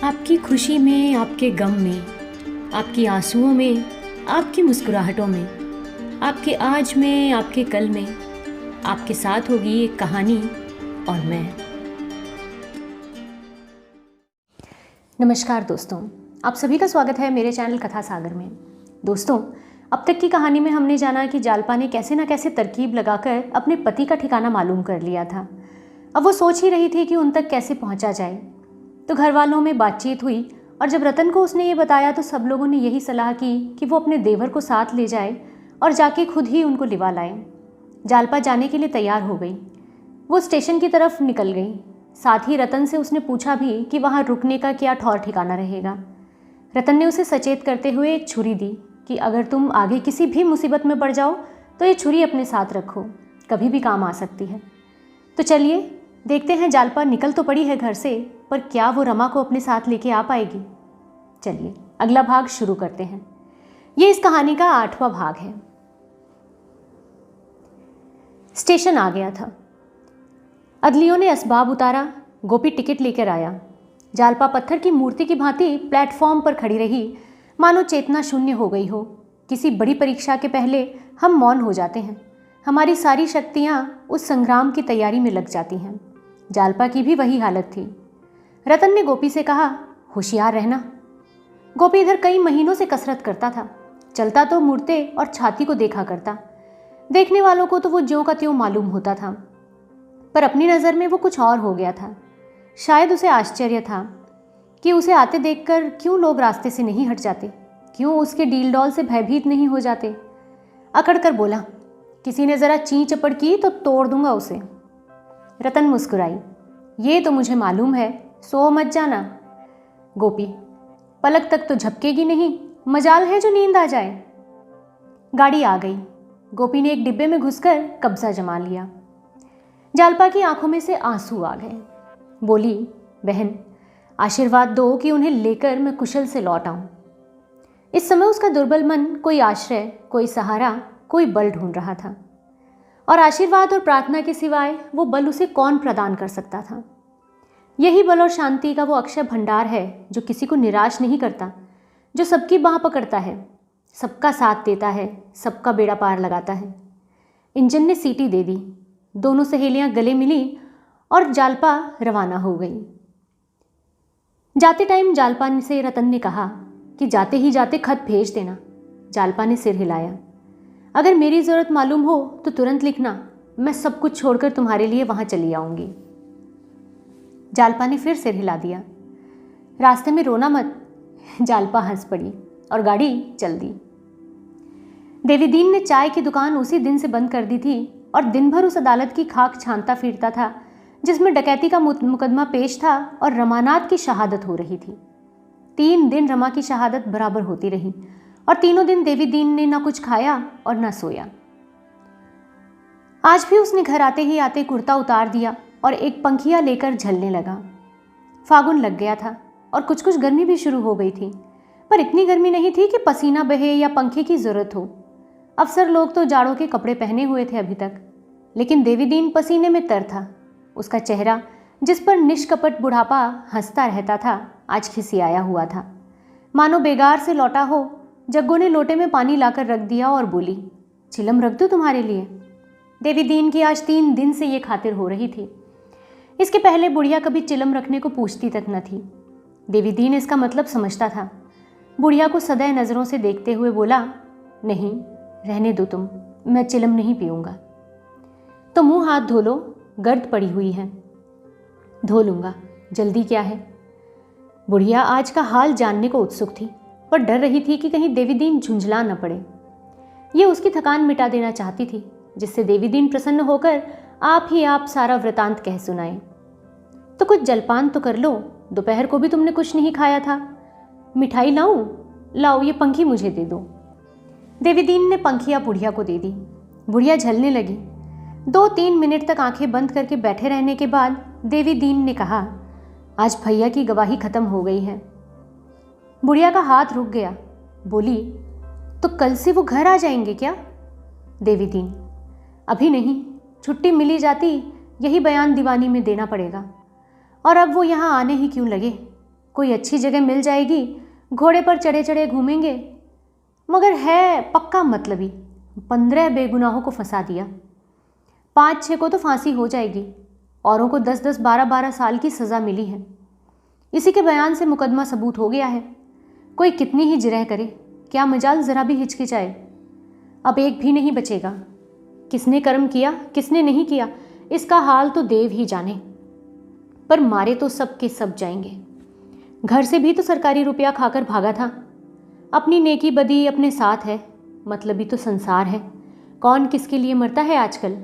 आपकी खुशी में, आपके गम में, आपकी आंसुओं में, आपकी मुस्कुराहटों में, आपके आज में, आपके कल में, आपके साथ होगी एक कहानी और मैं। नमस्कार दोस्तों, आप सभी का स्वागत है मेरे चैनल कथा सागर में। दोस्तों, अब तक की कहानी में हमने जाना कि जालपा ने कैसे न कैसे तरकीब लगाकर अपने पति का ठिकाना मालूम कर लिया था। अब वो सोच ही रही थी कि उन तक कैसे पहुंचा जाए। तो घर वालों में बातचीत हुई और जब रतन को उसने ये बताया तो सब लोगों ने यही सलाह की कि वो अपने देवर को साथ ले जाए और जाके खुद ही उनको लिवा लाए। जालपा जाने के लिए तैयार हो गई। वो स्टेशन की तरफ निकल गई। साथ ही रतन से उसने पूछा भी कि वहाँ रुकने का क्या ठौर ठिकाना रहेगा। रतन ने उसे सचेत करते हुए एक छुरी दी कि अगर तुम आगे किसी भी मुसीबत में पड़ जाओ तो ये छुरी अपने साथ रखो, कभी भी काम आ सकती है। तो चलिए देखते हैं, जालपा निकल तो पड़ी है घर से, पर क्या वो रमा को अपने साथ लेके आ पाएगी। चलिए अगला भाग शुरू करते हैं। ये इस कहानी का 8वां भाग है। स्टेशन आ गया था। अदलियों ने असबाब उतारा। गोपी टिकट लेकर आया। जालपा पत्थर की मूर्ति की भांति प्लेटफॉर्म पर खड़ी रही, मानो चेतना शून्य हो गई हो। किसी बड़ी परीक्षा के पहले हम मौन हो जाते हैं। हमारी सारी शक्तियाँ उस संग्राम की तैयारी में लग जाती हैं। जालपा की भी वही हालत थी। रतन ने गोपी से कहा, होशियार रहना। गोपी इधर कई महीनों से कसरत करता था। चलता तो मुड़ते और छाती को देखा करता। देखने वालों को तो वो ज्यों का त्यों मालूम होता था, पर अपनी नज़र में वो कुछ और हो गया था। शायद उसे आश्चर्य था कि उसे आते देखकर क्यों लोग रास्ते से नहीं हट जाते, क्यों उसके डील डॉल से भयभीत नहीं हो जाते। अकड़ कर बोला, किसी ने ज़रा ची चपड़ की तो तोड़ दूंगा उसे। रतन मुस्कुराई, ये तो मुझे मालूम है, सो मत जाना। गोपी, पलक तक तो झपकेगी नहीं, मजाल है जो नींद आ जाए। गाड़ी आ गई। गोपी ने एक डिब्बे में घुसकर कब्जा जमा लिया। जालपा की आंखों में से आंसू आ गए। बोली, बहन आशीर्वाद दो कि उन्हें लेकर मैं कुशल से लौट आऊं। इस समय उसका दुर्बल मन कोई आश्रय, कोई सहारा, कोई बल ढूंढ रहा था, और आशीर्वाद और प्रार्थना के सिवाय वो बल उसे कौन प्रदान कर सकता था। यही बल और शांति का वो अक्षय भंडार है जो किसी को निराश नहीं करता, जो सबकी बाह पकड़ता है, सबका साथ देता है, सबका बेड़ा पार लगाता है। इंजन ने सीटी दे दी। दोनों सहेलियां गले मिली और जालपा रवाना हो गई। जाते टाइम जालपा से रतन ने कहा कि जाते ही जाते खत भेज देना। जालपा ने सिर हिलाया। अगर मेरी ज़रूरत मालूम हो तो तुरंत लिखना, मैं सब कुछ छोड़कर तुम्हारे लिए वहाँ चली आऊँगी। जालपा ने फिर सिर हिला दिया। रास्ते में रोना मत। जालपा हंस पड़ी और गाड़ी चल दी। देवीदीन ने चाय की दुकान उसी दिन से बंद कर दी थी और दिन भर उस अदालत की खाक छानता फिरता था जिसमें डकैती का मुकदमा पेश था और रमानाथ की शहादत हो रही थी। 3 दिन रमा की शहादत बराबर होती रही और तीनों दिन देवीदीन ने ना कुछ खाया और ना सोया। आज भी उसने घर आते ही आते कुर्ता उतार दिया और एक पंखिया लेकर झलने लगा। फागुन लग गया था और कुछ कुछ गर्मी भी शुरू हो गई थी, पर इतनी गर्मी नहीं थी कि पसीना बहे या पंखे की जरूरत हो। अफसर लोग तो जाड़ों के कपड़े पहने हुए थे अभी तक, लेकिन देवीदीन पसीने में तर था। उसका चेहरा, जिस पर निष्कपट बुढ़ापा हंसता रहता था, आज खिसियाया हुआ था, मानो बेगार से लौटा हो। जग्गू ने लोटे में पानी लाकर रख दिया और बोली, चिलम रख दूं तुम्हारे लिए। देवीदीन की आज 3 दिन से ये खातिर हो रही थी। इसके पहले बुढ़िया कभी चिलम रखने को पूछती तक न थी। देवीदीन इसका मतलब समझता था। बुढ़िया को सदैव नज़रों से देखते हुए बोला, नहीं रहने दो तुम, मैं चिलम नहीं पीऊँगा। तो मुँह हाथ धो लो, गर्द पड़ी हुई है। धो लूँगा, जल्दी क्या है। बुढ़िया आज का हाल जानने को उत्सुक थी, पर डर रही थी कि कहीं देवीदीन झुंझला न पड़े। ये उसकी थकान मिटा देना चाहती थी, जिससे देवीदीन प्रसन्न होकर आप ही आप सारा वृतांत कह सुनाए। तो कुछ जलपान तो कर लो, दोपहर को भी तुमने कुछ नहीं खाया था। मिठाई लाऊं? लाओ, ये पंखी मुझे दे दो। देवीदीन ने पंखिया बुढ़िया को दे दी। बुढ़िया झलने लगी। 2-3 मिनट तक आंखें बंद करके बैठे रहने के बाद देवीदीन ने कहा, आज भैया की गवाही खत्म हो गई है। बुढ़िया का हाथ रुक गया। बोली, तो कल से वो घर आ जाएंगे क्या? देवीदीन, अभी नहीं, छुट्टी मिली जाती यही बयान दीवानी में देना पड़ेगा, और अब वो यहाँ आने ही क्यों लगे। कोई अच्छी जगह मिल जाएगी, घोड़े पर चढ़े चढ़े घूमेंगे। मगर है पक्का मतलबी, 15 बेगुनाहों को फंसा दिया। 5-6 को तो फांसी हो जाएगी, औरों को 10-10, 12-12 साल की सज़ा मिली है। इसी के बयान से मुकदमा सबूत हो गया है। कोई कितनी ही जिरह करे, क्या मजाल ज़रा भी हिचकिचाए। अब एक भी नहीं बचेगा। किसने कर्म किया, किसने नहीं किया, इसका हाल तो देव ही जाने। पर मारे तो सब के सब जाएंगे। घर से भी तो सरकारी रुपया खाकर भागा था। अपनी नेकी बदी अपने साथ है, मतलबी तो संसार है। कौन किसके लिए मरता है आजकल।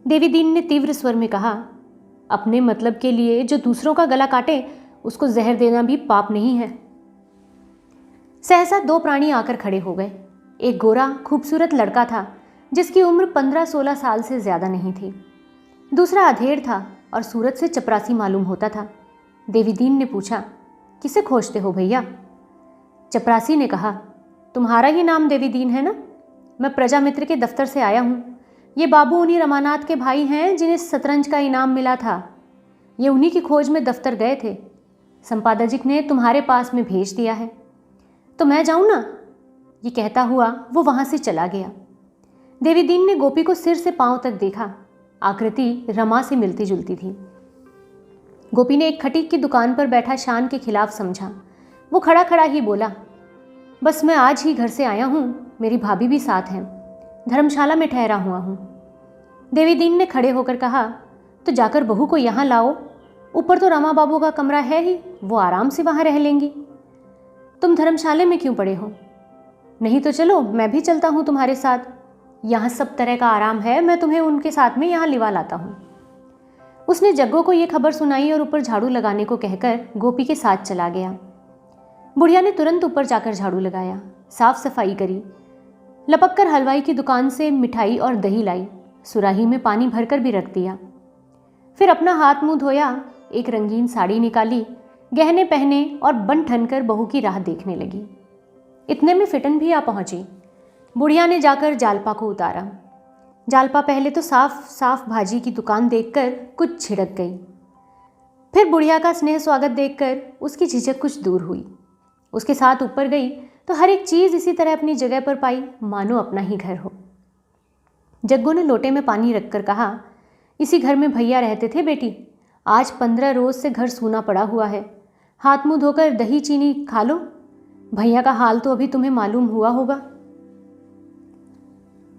देवी दीन ने तीव्र स्वर में कहा, अपने मतलब के लिए जो दूसरों का गला काटे उसको जहर देना भी पाप नहीं है। सहसा 2 प्राणी आकर खड़े हो गए। एक गोरा खूबसूरत लड़का था जिसकी उम्र 15-16 साल से ज़्यादा नहीं थी। दूसरा अधेड़ था और सूरत से चपरासी मालूम होता था। देवी दीन ने पूछा, किसे खोजते हो भैया? चपरासी ने कहा, तुम्हारा ही नाम देवी दीन है ना? मैं प्रजामित्र के दफ्तर से आया हूँ। ये बाबू उन्हीं रमानाथ के भाई हैं जिन्हें शतरंज का इनाम मिला था। ये उन्हीं की खोज में दफ्तर गए थे। संपादक ने तुम्हारे पास में भेज दिया है, तो मैं जाऊँ ना? ये कहता हुआ वो वहाँ से चला गया। देवी दीन ने गोपी को सिर से पांव तक देखा। आकृति रमा से मिलती जुलती थी। गोपी ने एक खटीक की दुकान पर बैठा शान के खिलाफ समझा। वो खड़ा खड़ा ही बोला, बस मैं आज ही घर से आया हूँ, मेरी भाभी भी साथ हैं, धर्मशाला में ठहरा हुआ हूँ। देवी दीन ने खड़े होकर कहा, तो जाकर बहू को यहाँ लाओ, ऊपर तो रमा बाबू का कमरा है ही, वो आराम से वहाँ रह लेंगी। तुम धर्मशाले में क्यों पड़े हो? नहीं तो चलो मैं भी चलता हूँ तुम्हारे साथ, यहाँ सब तरह का आराम है, मैं तुम्हें उनके साथ में यहाँ लिवा लाता हूँ। उसने जग्गो को ये खबर सुनाई और ऊपर झाड़ू लगाने को कहकर गोपी के साथ चला गया। बुढ़िया ने तुरंत ऊपर जाकर झाड़ू लगाया, साफ सफाई करी, लपक कर हलवाई की दुकान से मिठाई और दही लाई, सुराही में पानी भरकर भी रख दिया। फिर अपना हाथ मुंह धोया, एक रंगीन साड़ी निकाली, गहने पहने और बन ठन कर बहू की राह देखने लगी। इतने में फिटन भी आ पहुंची। बुढ़िया ने जाकर जालपा को उतारा। जालपा पहले तो साफ साफ भाजी की दुकान देखकर कुछ छिड़क गई, फिर बुढ़िया का स्नेह स्वागत देखकर उसकी झिझक कुछ दूर हुई। उसके साथ ऊपर गई तो हर एक चीज़ इसी तरह अपनी जगह पर पाई, मानो अपना ही घर हो। जग्गू ने लोटे में पानी रखकर कहा, इसी घर में भैया रहते थे बेटी, आज 15 रोज से घर सूना पड़ा हुआ है, हाथ मुंह धोकर दही चीनी खा लो। भैया का हाल तो अभी तुम्हें मालूम हुआ होगा।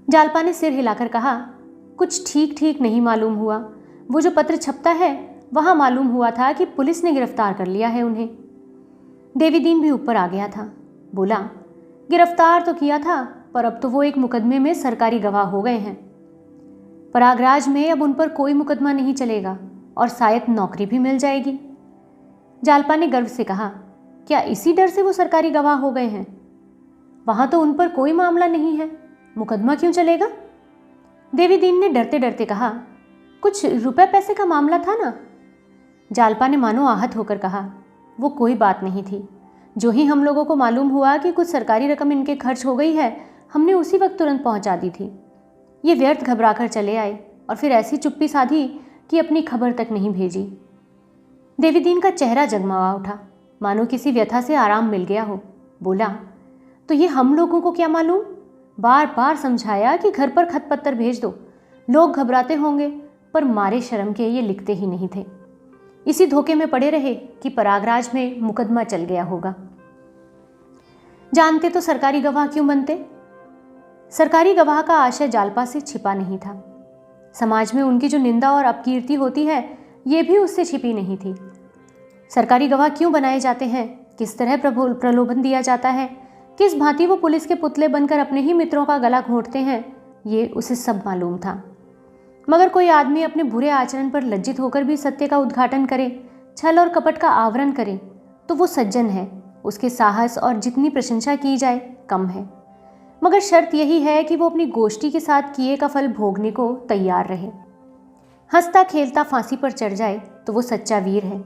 जालपा ने सिर हिलाकर कहा, कुछ ठीक ठीक नहीं मालूम हुआ। वो जो पत्र छपता है वहां मालूम हुआ था कि पुलिस ने गिरफ्तार कर लिया है उन्हें। देवी दीन भी ऊपर आ गया था, बोला, गिरफ्तार तो किया था, पर अब तो वो एक मुकदमे में सरकारी गवाह हो गए हैं। प्रयागराज में अब उन पर कोई मुकदमा नहीं चलेगा और शायद नौकरी भी मिल जाएगी। जालपा ने गर्व से कहा, क्या इसी डर से वो सरकारी गवाह हो गए हैं? वहां तो उन पर कोई मामला नहीं है, मुकदमा क्यों चलेगा? देवी दीन ने डरते डरते कहा, कुछ रुपए पैसे का मामला था ना। जालपा ने मानो आहत होकर कहा, वो कोई बात नहीं थी। जो ही हम लोगों को मालूम हुआ कि कुछ सरकारी रकम इनके खर्च हो गई है, हमने उसी वक्त तुरंत पहुंचा दी थी। ये व्यर्थ घबराकर चले आए और फिर ऐसी चुप्पी साधी कि अपनी खबर तक नहीं भेजी। देवी दीन का चेहरा जगमगा उठा, मानो किसी व्यथा से आराम मिल गया हो। बोला, तो ये हम लोगों को क्या मालूम? बार बार समझाया कि घर पर खत पत्तर भेज दो, लोग घबराते होंगे, पर मारे शर्म के ये लिखते ही नहीं थे। इसी धोखे में पड़े रहे कि प्रयागराज में मुकदमा चल गया होगा। जानते तो सरकारी गवाह क्यों बनते? सरकारी गवाह का आशय जालपा से छिपा नहीं था। समाज में उनकी जो निंदा और अपकीर्ति होती है, ये भी उससे छिपी नहीं थी। सरकारी गवाह क्यों बनाए जाते हैं, किस तरह प्रलोभन दिया जाता है, किस भांति वो पुलिस के पुतले बनकर अपने ही मित्रों का गला घोंटते हैं, ये उसे सब मालूम था। मगर कोई आदमी अपने बुरे आचरण पर लज्जित होकर भी सत्य का उद्घाटन करे, छल और कपट का आवरण करे, तो वो सज्जन है। उसके साहस और जितनी प्रशंसा की जाए कम है। मगर शर्त यही है कि वो अपनी गोष्ठी के साथ किए का फल भोगने को तैयार रहे। हंसता खेलता फांसी पर चढ़ जाए तो वो सच्चा वीर है,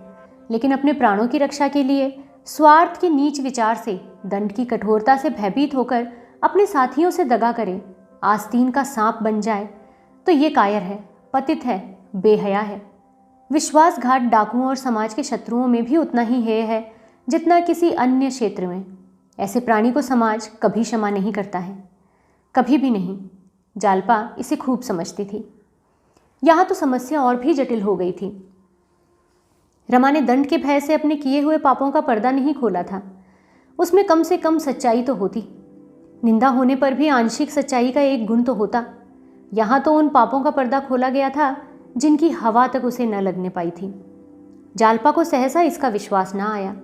लेकिन अपने प्राणों की रक्षा के लिए स्वार्थ के नीच विचार से, दंड की कठोरता से भयभीत होकर अपने साथियों से दगा करे, आस्तीन का सांप बन जाए, तो ये कायर है, पतित है, बेहया है। विश्वासघात डाकुओं और समाज के शत्रुओं में भी उतना ही हेय है जितना किसी अन्य क्षेत्र में। ऐसे प्राणी को समाज कभी क्षमा नहीं करता है, कभी भी नहीं। जालपा इसे खूब समझती थी। यहाँ तो समस्या और भी जटिल हो गई थी। रमा ने दंड के भय से अपने किए हुए पापों का पर्दा नहीं खोला था। उसमें कम से कम सच्चाई तो होती। निंदा होने पर भी आंशिक सच्चाई का एक गुण तो होता। यहाँ तो उन पापों का पर्दा खोला गया था जिनकी हवा तक उसे न लगने पाई थी। जालपा को सहसा इसका विश्वास न आया।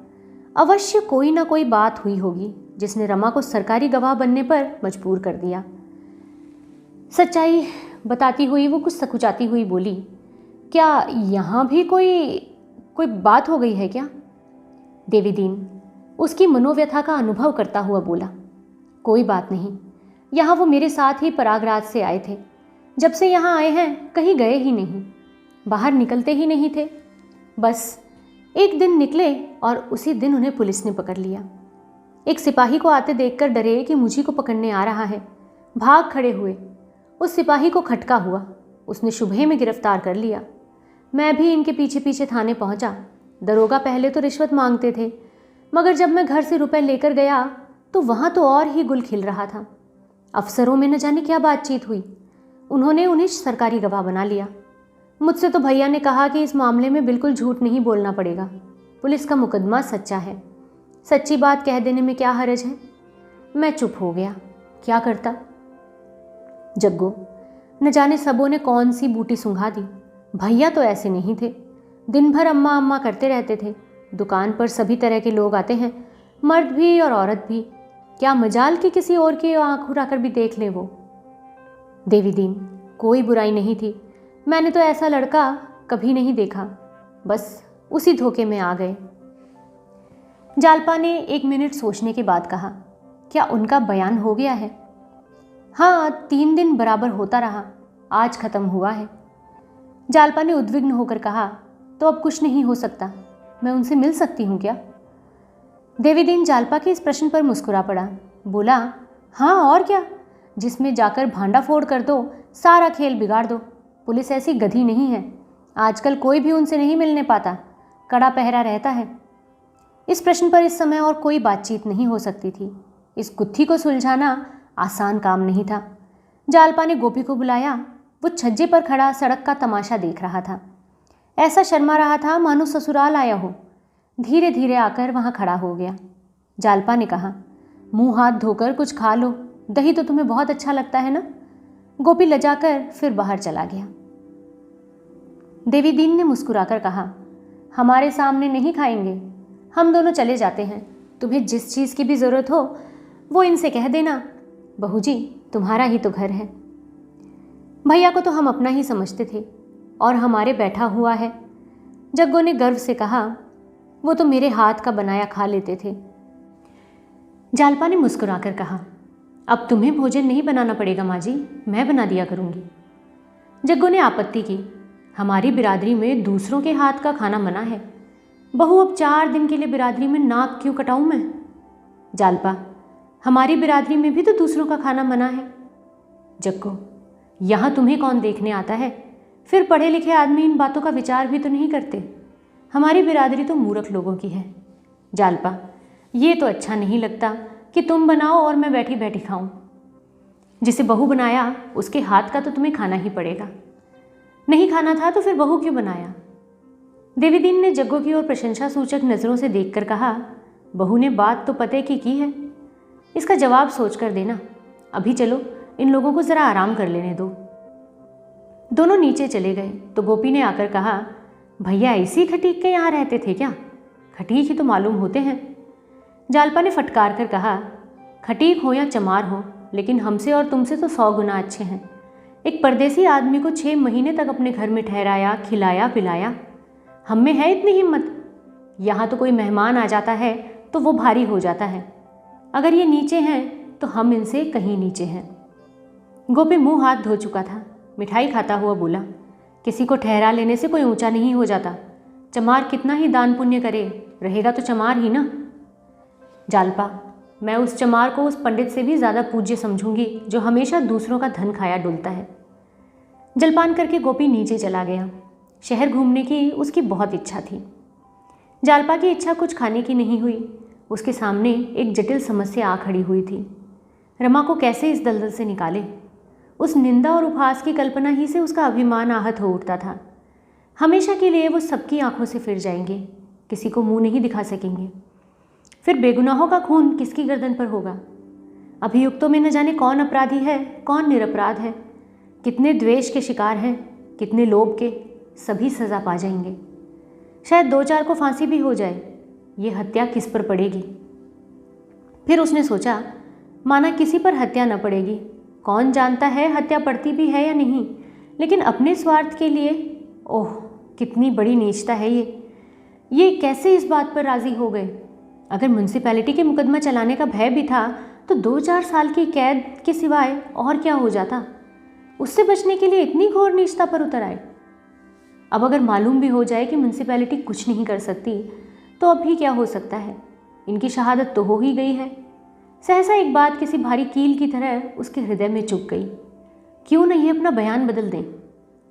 अवश्य कोई ना कोई बात हुई होगी जिसने रमा को सरकारी गवाह बनने पर मजबूर कर दिया। सच्चाई बताती हुई वो कुछ सकुचाती हुई बोली, क्या यहाँ भी कोई बात हो गई है क्या? देवीदीन उसकी मनोव्यथा का अनुभव करता हुआ बोला, कोई बात नहीं। यहाँ वो मेरे साथ ही परागराज से आए थे। जब से यहाँ आए हैं कहीं गए ही नहीं, बाहर निकलते ही नहीं थे। बस एक दिन निकले और उसी दिन उन्हें पुलिस ने पकड़ लिया। एक सिपाही को आते देखकर डरे कि मुझी को पकड़ने आ रहा है, भाग खड़े हुए। उस सिपाही को खटका हुआ, उसने सुबह में गिरफ्तार कर लिया। मैं भी इनके पीछे पीछे थाने पहुंचा। दरोगा पहले तो रिश्वत मांगते थे, मगर जब मैं घर से रुपए लेकर गया तो वहाँ तो और ही गुल खिल रहा था। अफसरों में न जाने क्या बातचीत हुई, उन्होंने उन्हें सरकारी गवाह बना लिया। मुझसे तो भैया ने कहा कि इस मामले में बिल्कुल झूठ नहीं बोलना पड़ेगा, पुलिस का मुकदमा सच्चा है। सच्ची बात कह देने में क्या हर्ज है। मैं चुप हो गया, क्या करता। जग्गो न जाने सबों ने कौन सी बूटी सुंघा दी। भैया तो ऐसे नहीं थे, दिन भर अम्मा अम्मा करते रहते थे। दुकान पर सभी तरह के लोग आते हैं, मर्द भी और औरत भी। क्या मजाल कि किसी और की आंख उड़ाकर भी देख ले वो। देवीदीन कोई बुराई नहीं थी, मैंने तो ऐसा लड़का कभी नहीं देखा, बस उसी धोखे में आ गए। जालपा ने 1 मिनट सोचने के बाद कहा, क्या उनका बयान हो गया है? हाँ, 3 दिन बराबर होता रहा, आज खत्म हुआ है। जालपा ने उद्विग्न होकर कहा, तो अब कुछ नहीं हो सकता, मैं उनसे मिल सकती हूँ क्या? देवीदीन जालपा के इस प्रश्न पर मुस्कुरा पड़ा, बोला, हाँ और क्या, जिसमें जाकर भांडा फोड़ कर दो, सारा खेल बिगाड़ दो। पुलिस ऐसी गधी नहीं है, आजकल कोई भी उनसे नहीं मिलने पाता, कड़ा पहरा रहता है। इस प्रश्न पर इस समय और कोई बातचीत नहीं हो सकती थी। इस गुत्थी को सुलझाना आसान काम नहीं था। जालपा ने गोपी को बुलाया। वो छज्जे पर खड़ा सड़क का तमाशा देख रहा था। ऐसा शर्मा रहा था मानो ससुराल आया हो। धीरे धीरे आकर वहाँ खड़ा हो गया। जालपा ने कहा, मुंह हाथ धोकर कुछ खा लो, दही तो तुम्हें बहुत अच्छा लगता है ना। गोपी लजाकर फिर बाहर चला गया। देवीदीन ने मुस्कुराकर कहा, हमारे सामने नहीं खाएंगे, हम दोनों चले जाते हैं। तुम्हें जिस चीज़ की भी ज़रूरत हो वो इनसे कह देना। बहू जी, तुम्हारा ही तो घर है। भैया को तो हम अपना ही समझते थे और हमारे बैठा हुआ है। जग्गो ने गर्व से कहा, वो तो मेरे हाथ का बनाया खा लेते थे। जालपा ने मुस्कुराकर कहा, अब तुम्हें भोजन नहीं बनाना पड़ेगा माँ जी, मैं बना दिया करूँगी। जग्गो ने आपत्ति की, हमारी बिरादरी में दूसरों के हाथ का खाना मना है। बहू, अब 4 दिन के लिए बिरादरी में नाक क्यों कटाऊँ मैं? जालपा, हमारी बिरादरी में भी तो दूसरों का खाना मना है। जग्गो, यहाँ तुम्हें कौन देखने आता है? फिर पढ़े लिखे आदमी इन बातों का विचार भी तो नहीं करते। हमारी बिरादरी तो मूर्ख लोगों की है। जालपा, ये तो अच्छा नहीं लगता कि तुम बनाओ और मैं बैठी बैठी खाऊं। जिसे बहू बनाया उसके हाथ का तो तुम्हें खाना ही पड़ेगा। नहीं खाना था तो फिर बहू क्यों बनाया? देवीदीन ने जग्गो की ओर प्रशंसा सूचक नज़रों से देखकर कहा, बहू ने बात तो पते की है, इसका जवाब सोच कर देना। अभी चलो, इन लोगों को ज़रा आराम कर लेने दो। दोनों नीचे चले गए तो गोपी ने आकर कहा, भैया इसी खटीक के यहाँ रहते थे क्या? खटीक ही तो मालूम होते हैं। जालपा ने फटकार कर कहा, खटीक हो या चमार हो, लेकिन हमसे और तुमसे तो 100 गुना अच्छे हैं। एक परदेसी आदमी को 6 महीने तक अपने घर में ठहराया, खिलाया पिलाया। हम में है इतनी हिम्मत? यहाँ तो कोई मेहमान आ जाता है तो वो भारी हो जाता है। अगर ये नीचे हैं तो हम इनसे कहीं नीचे हैं। गोपी मुंह हाथ धो चुका था, मिठाई खाता हुआ बोला, किसी को ठहरा लेने से कोई ऊंचा नहीं हो जाता। चमार कितना ही दान पुण्य करे, रहेगा तो चमार ही ना। जालपा, मैं उस चमार को उस पंडित से भी ज़्यादा पूज्य समझूंगी जो हमेशा दूसरों का धन खाया डुलता है। जलपान करके गोपी नीचे चला गया। शहर घूमने की उसकी बहुत इच्छा थी। जालपा की इच्छा कुछ खाने की नहीं हुई। उसके सामने एक जटिल समस्या आ खड़ी हुई थी। रमा को कैसे इस दलदल से निकाले। उस निंदा और उपहास की कल्पना ही से उसका अभिमान आहत हो उठता था। हमेशा के लिए वो सबकी आंखों से फिर जाएंगे, किसी को मुंह नहीं दिखा सकेंगे। फिर बेगुनाहों का खून किसकी गर्दन पर होगा। अभियुक्तों में न जाने कौन अपराधी है, कौन निरपराध है, कितने द्वेष के शिकार हैं, कितने लोभ के। सभी सज़ा पा जाएंगे। शायद 2-4 को फांसी भी हो जाए। ये हत्या किस पर पड़ेगी। फिर उसने सोचा, माना किसी पर हत्या न पड़ेगी। कौन जानता है हत्या पड़ती भी है या नहीं, लेकिन अपने स्वार्थ के लिए। ओह, कितनी बड़ी नीचता है ये कैसे इस बात पर राज़ी हो गए। अगर म्यूनसिपैलिटी के मुकदमा चलाने का भय भी था तो 2-4 साल की कैद के सिवाय और क्या हो जाता। उससे बचने के लिए इतनी घोर नीचता पर उतर आए। अब अगर मालूम भी हो जाए कि म्यूनसिपैलिटी कुछ नहीं कर सकती तो अब भी क्या हो सकता है। इनकी शहादत तो हो ही गई है। सहसा एक बात किसी भारी कील की तरह उसके हृदय में चुभ गई। क्यों नहीं अपना बयान बदल दें।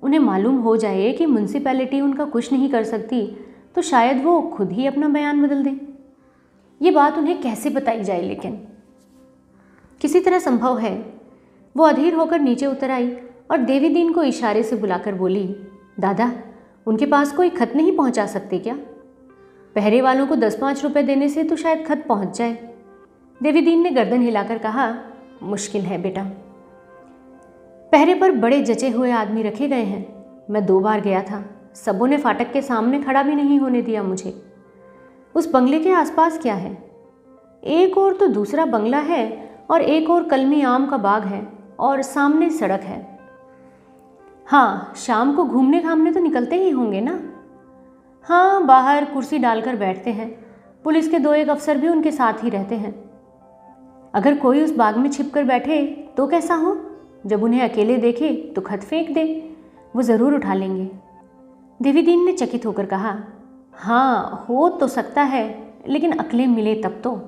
उन्हें मालूम हो जाए कि म्यूनसिपैलिटी उनका कुछ नहीं कर सकती तो शायद वो खुद ही अपना बयान बदल दें। ये बात उन्हें कैसे बताई जाए, लेकिन किसी तरह संभव है। वो अधीर होकर नीचे उतर आई और देवी दीन को इशारे से बुलाकर बोली, दादा, उनके पास कोई खत नहीं पहुंचा सकते क्या। पहरे वालों को 10-5 रुपए देने से तो शायद खत पहुंच जाए। देवी दीन ने गर्दन हिलाकर कहा, मुश्किल है बेटा। पहरे पर बड़े जचे हुए आदमी रखे गए हैं। मैं 2 बार गया था, सबों ने फाटक के सामने खड़ा भी नहीं होने दिया मुझे। उस बंगले के आसपास क्या है। एक और तो दूसरा बंगला है और एक और कलमी आम का बाग है और सामने सड़क है। हाँ, शाम को घूमने घामने तो निकलते ही होंगे ना। हाँ, बाहर कुर्सी डालकर बैठते हैं। पुलिस के 2-1 अफसर भी उनके साथ ही रहते हैं। अगर कोई उस बाग में छिपकर बैठे तो कैसा हो। जब उन्हें अकेले देखे तो खत फेंक दे, वो ज़रूर उठा लेंगे। देवी दीन ने चकित होकर कहा, हाँ हो तो सकता है, लेकिन अकलें मिले तब तो।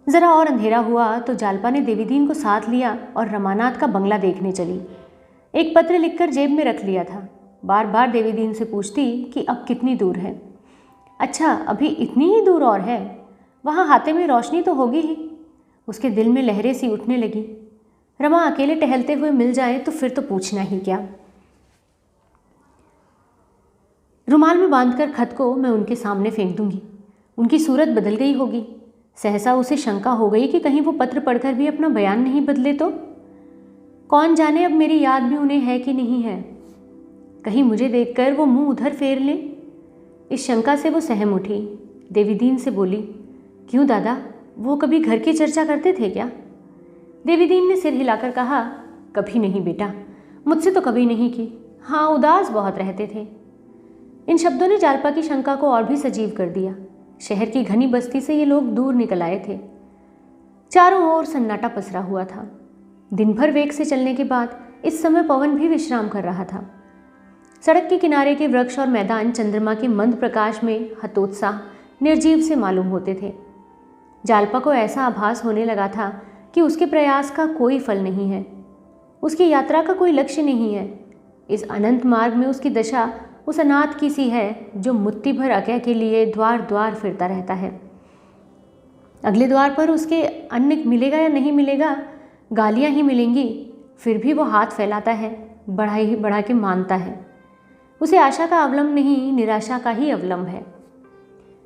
ज़रा और अंधेरा हुआ तो जालपा ने देवी दीन को साथ लिया और रमानाथ का बंगला देखने चली। एक पत्र लिखकर जेब में रख लिया था। बार बार देवी दीन से पूछती कि अब कितनी दूर है। अच्छा, अभी इतनी ही दूर और है। वहाँ हाथे में रोशनी तो होगी ही। उसके दिल में लहरें सी उठने लगी। रमा अकेले टहलते हुए मिल जाए तो फिर तो पूछना ही क्या। रुमाल में बांधकर खत को मैं उनके सामने फेंक दूंगी। उनकी सूरत बदल गई होगी। सहसा उसे शंका हो गई कि कहीं वो पत्र पढ़कर भी अपना बयान नहीं बदले तो। कौन जाने अब मेरी याद भी उन्हें है कि नहीं है। कहीं मुझे देखकर वो मुंह उधर फेर लें। इस शंका से वो सहम उठी। देवी दीन से बोली, क्यों दादा, वो कभी घर की चर्चा करते थे क्या। देवी दीन ने सिर हिलाकर कहा, कभी नहीं बेटा, मुझसे तो कभी नहीं की। हाँ, उदास बहुत रहते थे। इन शब्दों ने जालपा की शंका को और भी सजीव कर दिया। शहर की घनी बस्ती से ये लोग दूर निकल आए थे। चारों ओर सन्नाटा पसरा हुआ था। दिन भर वेग से चलने के बाद इस समय पवन भी विश्राम कर रहा था। सड़क के किनारे के वृक्ष और मैदान चंद्रमा के मंद प्रकाश में हतोत्साह निर्जीव से मालूम होते थे। जालपा को ऐसा आभास होने लगा था कि उसके प्रयास का कोई फल नहीं है, उसकी यात्रा का कोई लक्ष्य नहीं है। इस अनंत मार्ग में उसकी दशा उस अनाथ की सी है जो मुट्ठी भर अकय के लिए द्वार द्वार फिरता रहता है। अगले द्वार पर उसके अन्न मिलेगा या नहीं मिलेगा, गालियां ही मिलेंगी, फिर भी वो हाथ फैलाता है, बढ़ा के मानता है। उसे आशा का अवलंब नहीं, निराशा का ही अवलंब है।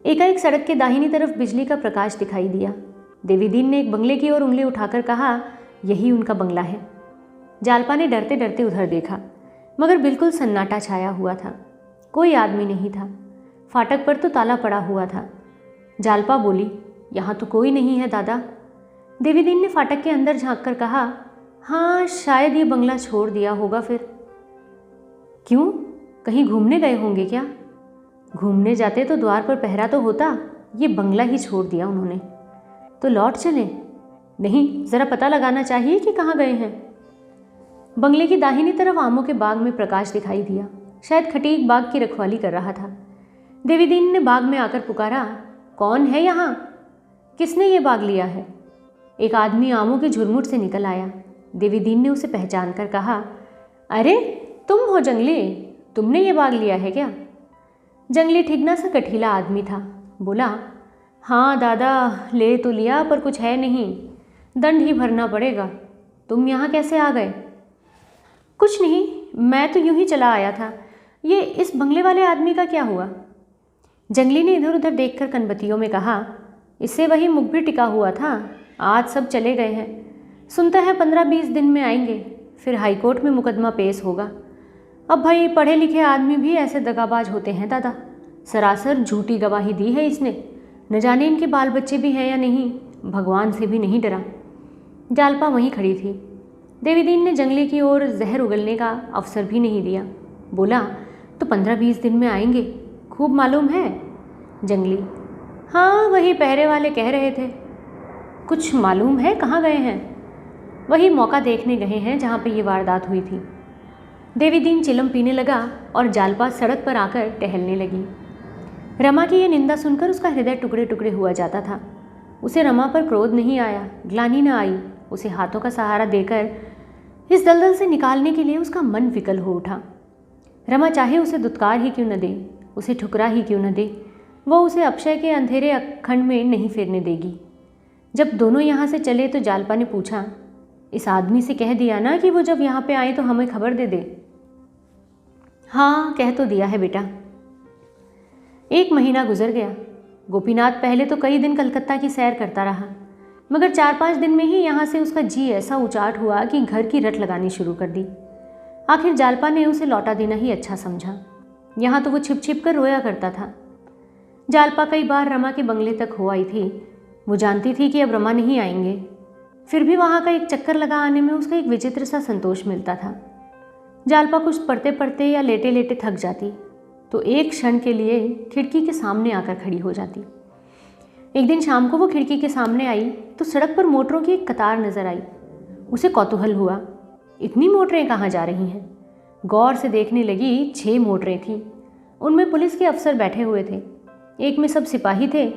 एकाएक सड़क के दाहिनी तरफ बिजली का प्रकाश दिखाई दिया। देवी दीन ने एक बंगले की ओर उंगली उठाकर कहा, यही उनका बंगला है। जालपा ने डरते डरते उधर देखा, मगर बिल्कुल सन्नाटा छाया हुआ था। कोई आदमी नहीं था। फाटक पर तो ताला पड़ा हुआ था। जालपा बोली, यहाँ तो कोई नहीं है दादा। देवी दीन ने फाटक के अंदर झांक कर कहा, हाँ, शायद ये बंगला छोड़ दिया होगा। फिर क्यों, कहीं घूमने गए होंगे क्या। घूमने जाते तो द्वार पर पहरा तो होता, ये बंगला ही छोड़ दिया उन्होंने। तो लौट चले। नहीं, ज़रा पता लगाना चाहिए कि कहाँ गए हैं। बंगले की दाहिनी तरफ आमों के बाग में प्रकाश दिखाई दिया। शायद खटीक बाग की रखवाली कर रहा था। देवी दीन ने बाग में आकर पुकारा, कौन है यहाँ, किसने ये बाग लिया है। एक आदमी आमों के झुरमुट से निकल आया। देवी दीन ने उसे पहचान कर कहा, अरे तुम हो जंगली, तुमने ये बाग लिया है क्या? जंगली ठिगना सा कठीला आदमी था। बोला, हाँ दादा, ले तो लिया पर कुछ है नहीं, दंड ही भरना पड़ेगा। तुम यहाँ कैसे आ गए? कुछ नहीं, मैं तो यूं ही चला आया था। ये इस बंगले वाले आदमी का क्या हुआ? जंगली ने इधर उधर देखकर कनबतियों में कहा, इससे वही मुखबिर टिका हुआ था, आज सब चले गए हैं। सुनता है 15-20 दिन में आएंगे, फिर हाईकोर्ट में मुकदमा पेश होगा। अब भाई पढ़े लिखे आदमी भी ऐसे दगाबाज होते हैं दादा। सरासर झूठी गवाही दी है इसने। न जाने इनके बाल बच्चे भी हैं या नहीं, भगवान से भी नहीं डरा। जालपा वहीं खड़ी थी। देवीदीन ने जंगली की ओर जहर उगलने का अवसर भी नहीं दिया। बोला, तो 15-20 दिन में आएंगे, खूब मालूम है? जंगली, हाँ वही पहरे वाले कह रहे थे। कुछ मालूम है कहाँ गए हैं? वही मौका देखने गए हैं जहाँ पे ये वारदात हुई थी। देवीदीन चिलम पीने लगा और जालपा सड़क पर आकर टहलने लगी। रमा की ये निंदा सुनकर उसका हृदय टुकड़े टुकड़े हुआ जाता था। उसे रमा पर क्रोध नहीं आया, ग्लानि न आई। उसे हाथों का सहारा देकर इस दलदल से निकालने के लिए उसका मन विकल हो उठा। रमा चाहे उसे दुत्कार ही क्यों न दे, उसे ठुकरा ही क्यों न दे, वो उसे अक्षय के अंधेरे अखंड में नहीं फेरने देगी। जब दोनों यहाँ से चले तो जालपा ने पूछा, इस आदमी से कह दिया ना कि वो जब यहाँ पे आए तो हमें खबर दे दे? हाँ, कह तो दिया है बेटा। 1 महीना गुजर गया। गोपीनाथ पहले तो कई दिन कलकत्ता की सैर करता रहा, मगर 4-5 दिन में ही यहाँ से उसका जी ऐसा उचाट हुआ कि घर की रट लगानी शुरू कर दी। आखिर जालपा ने उसे लौटा देना ही अच्छा समझा। यहाँ तो वो छिप छिप कर रोया करता था। जालपा कई बार रमा के बंगले तक हो आई थी। वो जानती थी कि अब रमा नहीं आएंगे, फिर भी वहाँ का एक चक्कर लगा आने में उसका एक विचित्र सा संतोष मिलता था। जालपा कुछ पढ़ते पढ़ते या लेटे लेटे थक जाती तो एक क्षण के लिए खिड़की के सामने आकर खड़ी हो जाती। एक दिन शाम को वो खिड़की के सामने आई तो सड़क पर मोटरों की एक कतार नजर आई। उसे कौतूहल हुआ, इतनी मोटरें कहाँ जा रही हैं? गौर से देखने लगी, 6 मोटरें थीं। उनमें पुलिस के अफसर बैठे हुए थे, एक में सब सिपाही थे।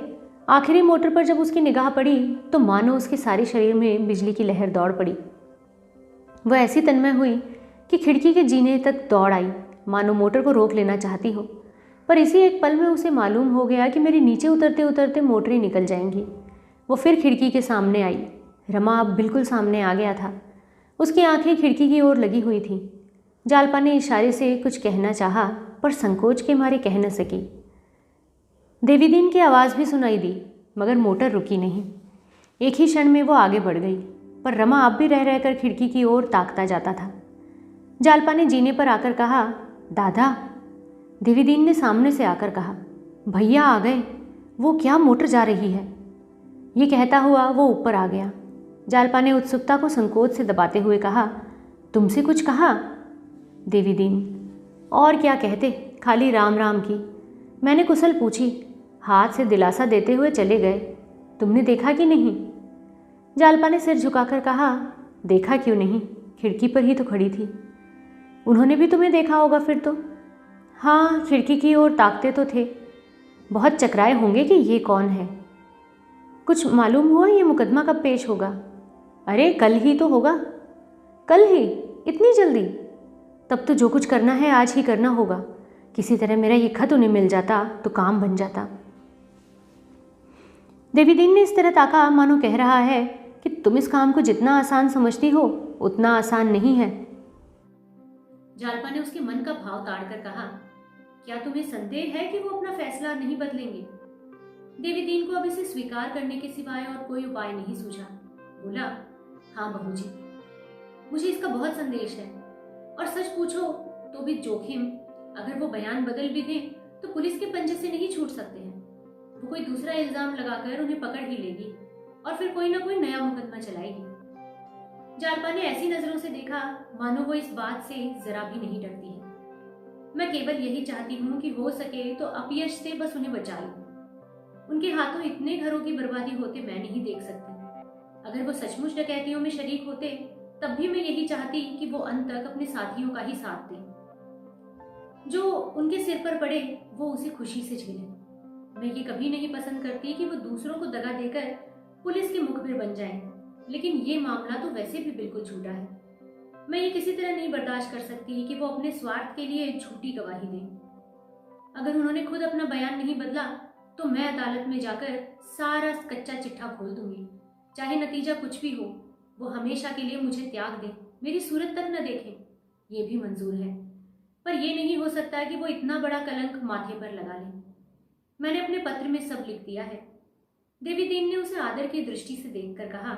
आखिरी मोटर पर जब उसकी निगाह पड़ी तो मानो उसके सारे शरीर में बिजली की लहर दौड़ पड़ी। वह ऐसी तन्मय हुई कि खिड़की के जीने तक दौड़ आई, मानो मोटर को रोक लेना चाहती हो। पर इसी एक पल में उसे मालूम हो गया कि मेरे नीचे उतरते उतरते मोटरें निकल जाएंगी। वो फिर खिड़की के सामने आई। रमा अब बिल्कुल सामने आ गया था। उसकी आंखें खिड़की की ओर लगी हुई थीं। जालपा ने इशारे से कुछ कहना चाहा पर संकोच के मारे कह न सकी। देवीदीन की आवाज़ भी सुनाई दी, मगर मोटर रुकी नहीं। एक ही क्षण में वो आगे बढ़ गई, पर रमा अब भी रह रहकर खिड़की की ओर ताकता जाता था। जालपा ने जीने पर आकर कहा, दादा। देवीदीन ने सामने से आकर कहा, भैया आ गए, वो क्या मोटर जा रही है? ये कहता हुआ वो ऊपर आ गया। जालपा ने उत्सुकता को संकोच से दबाते हुए कहा, तुमसे कुछ कहा? देवीदीन, और क्या कहते, खाली राम राम की। मैंने कुशल पूछी, हाथ से दिलासा देते हुए चले गए। तुमने देखा कि नहीं? जालपा ने सिर झुकाकर कहा, देखा क्यों नहीं, खिड़की पर ही तो खड़ी थी। उन्होंने भी तुम्हें देखा होगा फिर तो? हाँ, खिड़की की ओर ताकते तो थे। बहुत चकराए होंगे कि ये कौन है। कुछ मालूम हुआ ये मुकदमा कब पेश होगा? अरे कल ही तो होगा। कल ही? इतनी जल्दी? तब तो जो कुछ करना है आज ही करना होगा। किसी तरह मेरा ये खत उन्हें मिल जाता तो काम बन जाता। देवीदीन ने इस तरह ताका मानो कह रहा है कि तुम इस काम को जितना आसान समझती हो उतना आसान नहीं है। जालपा ने उसके मन का भाव ताड़कर कहा, क्या तुम्हें संदेह है कि वो अपना फैसला नहीं बदलेंगे? देवीदीन को अब इसे स्वीकार करने के सिवाय और कोई उपाय नहीं सूझा। बोला, हाँ बहू जी, मुझे इसका बहुत संदेश है, और सच पूछो तो भी जोखिम। अगर वो बयान बदल भी दें तो पुलिस के पंजे से नहीं छूट सकते हैं। वो कोई दूसरा इल्जाम लगाकर उन्हें पकड़ ही लेगी और फिर कोई ना कोई नया मुकदमा चलाएगी। जालपा ने ऐसी नजरों से देखा मानो वो इस बात से जरा भी नहीं डरती है। मैं केवल यही चाहती हूँ कि हो सके तो अपयश से बस उन्हें बचा लूं। उनके हाथों इतने घरों की बर्बादी होते मैं नहीं देख सकती। अगर वो सचमुच डकैतियों में शरीक होते तब भी मैं यही चाहती कि वो अंत तक अपने साथियों का ही साथ दें। जो उनके सिर पर पड़े वो उसे खुशी से झेलें। मैं ये कभी नहीं पसंद करती कि वो दूसरों को दगा देकर पुलिस के मुखबिर बन जाएं, लेकिन ये मामला तो वैसे भी बिल्कुल झूठा है। मैं ये किसी तरह नहीं बर्दाश्त कर सकती कि वो अपने स्वार्थ के लिए झूठी गवाही दें। अगर उन्होंने खुद अपना बयान नहीं बदला तो मैं अदालत में जाकर सारा कच्चा चिट्ठा खोल दूंगी। चाहे नतीजा कुछ भी हो, वो हमेशा के लिए मुझे त्याग दें, मेरी सूरत तक न देखें, ये भी मंजूर है। पर यह नहीं हो सकता कि वो इतना बड़ा कलंक माथे पर लगा लें। मैंने अपने पत्र में सब लिख दिया है। देवी दीन ने उसे आदर की दृष्टि से देखकर कहा,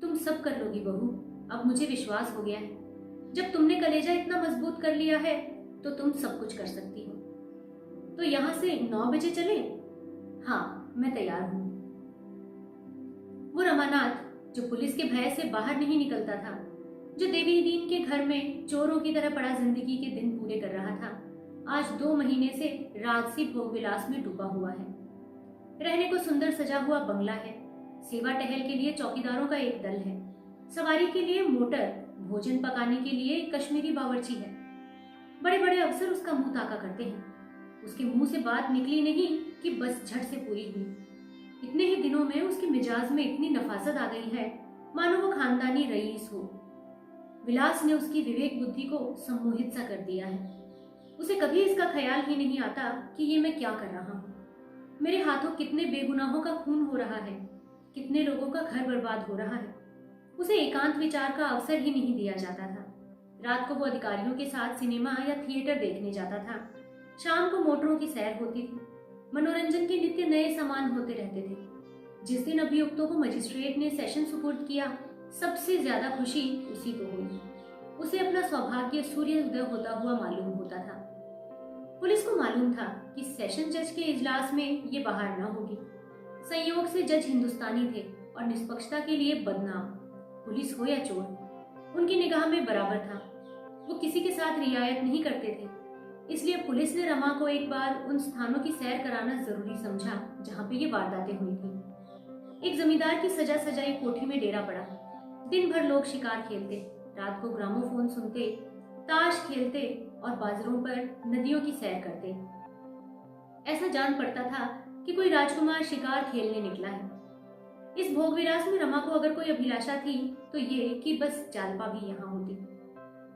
तुम सब कर लोगी बहू, अब मुझे विश्वास हो गया है। जब तुमने कलेजा इतना मजबूत कर लिया है तो तुम सब कुछ कर सकती हो। तो यहां से 9 बजे चले? हाँ, मैं तैयार हूं। वो रमानाथ जो पुलिस के भय से बाहर नहीं निकलता था, जो देवी दीन के घर में चोरों की तरह पड़ा जिंदगी के दिन पूरे कर रहा था, आज 2 महीने से राजसी भोग विलास में डूबा हुआ है। रहने को सुंदर सजा हुआ बंगला है, सेवा टहल के लिए चौकीदारों का एक दल है, सवारी के लिए मोटर, भोजन पकाने के लिए कश्मीरी बावर्ची है। बड़े बड़े अफसर उसका मुंह ताका करते हैं। उसके मुंह से बात निकली नहीं कि बस झट से पूरी हुई। इतने ही दिनों में उसके मिजाज में इतनी नफासत आ गई है मानो वो खानदानी रईस हो। विलास ने उसकी विवेक बुद्धि को सम्मोहित सा कर दिया है। उसे कभी इसका ख्याल ही नहीं आता कि ये मैं क्या कर रहा हूँ। मेरे हाथों कितने बेगुनाहों का खून हो रहा है, कितने लोगों का घर बर्बाद हो रहा है। उसे एकांत विचार का अवसर ही नहीं दिया जाता था। रात को वो अधिकारियों के साथ सिनेमा या थिएटर देखने जाता था। शाम को मोटरों की सैर होती थी। मनोरंजन के नित्य नए सामान होते रहते थे। जिस दिन अभियुक्तों को मजिस्ट्रेट ने सेशन सुपुर्द किया, सबसे ज्यादा खुशी उसी को हुई। उसे अपना सौभाग्य सूर्य उदय होता हुआ मालूम होता था। पुलिस को मालूम था कि सेशन जज के इजलास में ये बाहर न होगी। संयोग से जज हिंदुस्तानी थे और निष्पक्षता के लिए बदनाम, पुलिस हो या चोर, उनकी निगाह में बराबर था। वो किसी के साथ रियायत नहीं करते थे। इसलिए पुलिस ने रमा को एक बार उन स्थानों की सैर कराना जरूरी समझा जहां पे ये वारदातें हुई थी। एक जमींदार की सजा सजाई कोठी में डेरा पड़ा। दिन भर लोग शिकार खेलते, रात को ग्रामोफोन सुनते, ताश खेलते और बाजारों पर नदियों की सैर करते। ऐसा जान पड़ता था कि कोई राजकुमार शिकार खेलने निकला है। इस भोग विलास में रमा को अगर कोई अभिलाषा थी तो ये कि बस जालपा भी यहाँ होती।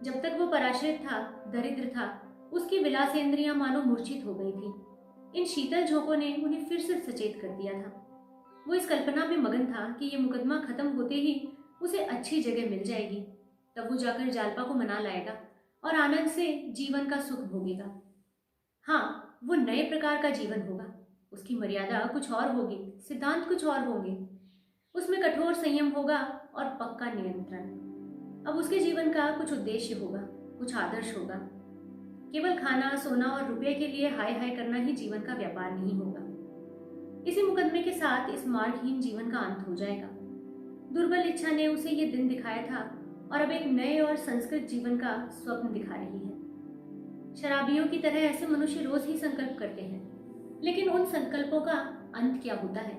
जब तक वो पराश्रित था, दरिद्र था, उसकी विलासेंद्रियां मानो मूर्छित हो गई थी। इन शीतल झोंकों ने उन्हें फिर से सचेत कर दिया था। वो इस कल्पना में मगन था कि ये मुकदमा खत्म होते ही उसे अच्छी जगह मिल जाएगी। तब वो जाकर जालपा को मना लाएगा और आनंद से जीवन का सुख भोगेगा। हाँ, वो नए प्रकार का जीवन होगा। उसकी मर्यादा कुछ और होगी, सिद्धांत कुछ और होंगे। उसमें कठोर संयम होगा और पक्का नियंत्रण। अब उसके जीवन का कुछ उद्देश्य होगा, कुछ आदर्श होगा। केवल खाना, सोना और रुपये के लिए हाय हाय करना ही जीवन का व्यापार नहीं होगा। इसी मुकदमे के साथ इस मार्गहीन जीवन का अंत हो जाएगा। दुर्बल इच्छा ने उसे ये दिन दिखाया था और अब एक नए और संस्कृत जीवन का स्वप्न दिखा रही है। शराबियों की तरह ऐसे मनुष्य रोज ही संकल्प करते हैं, लेकिन उन संकल्पों का अंत क्या होता है?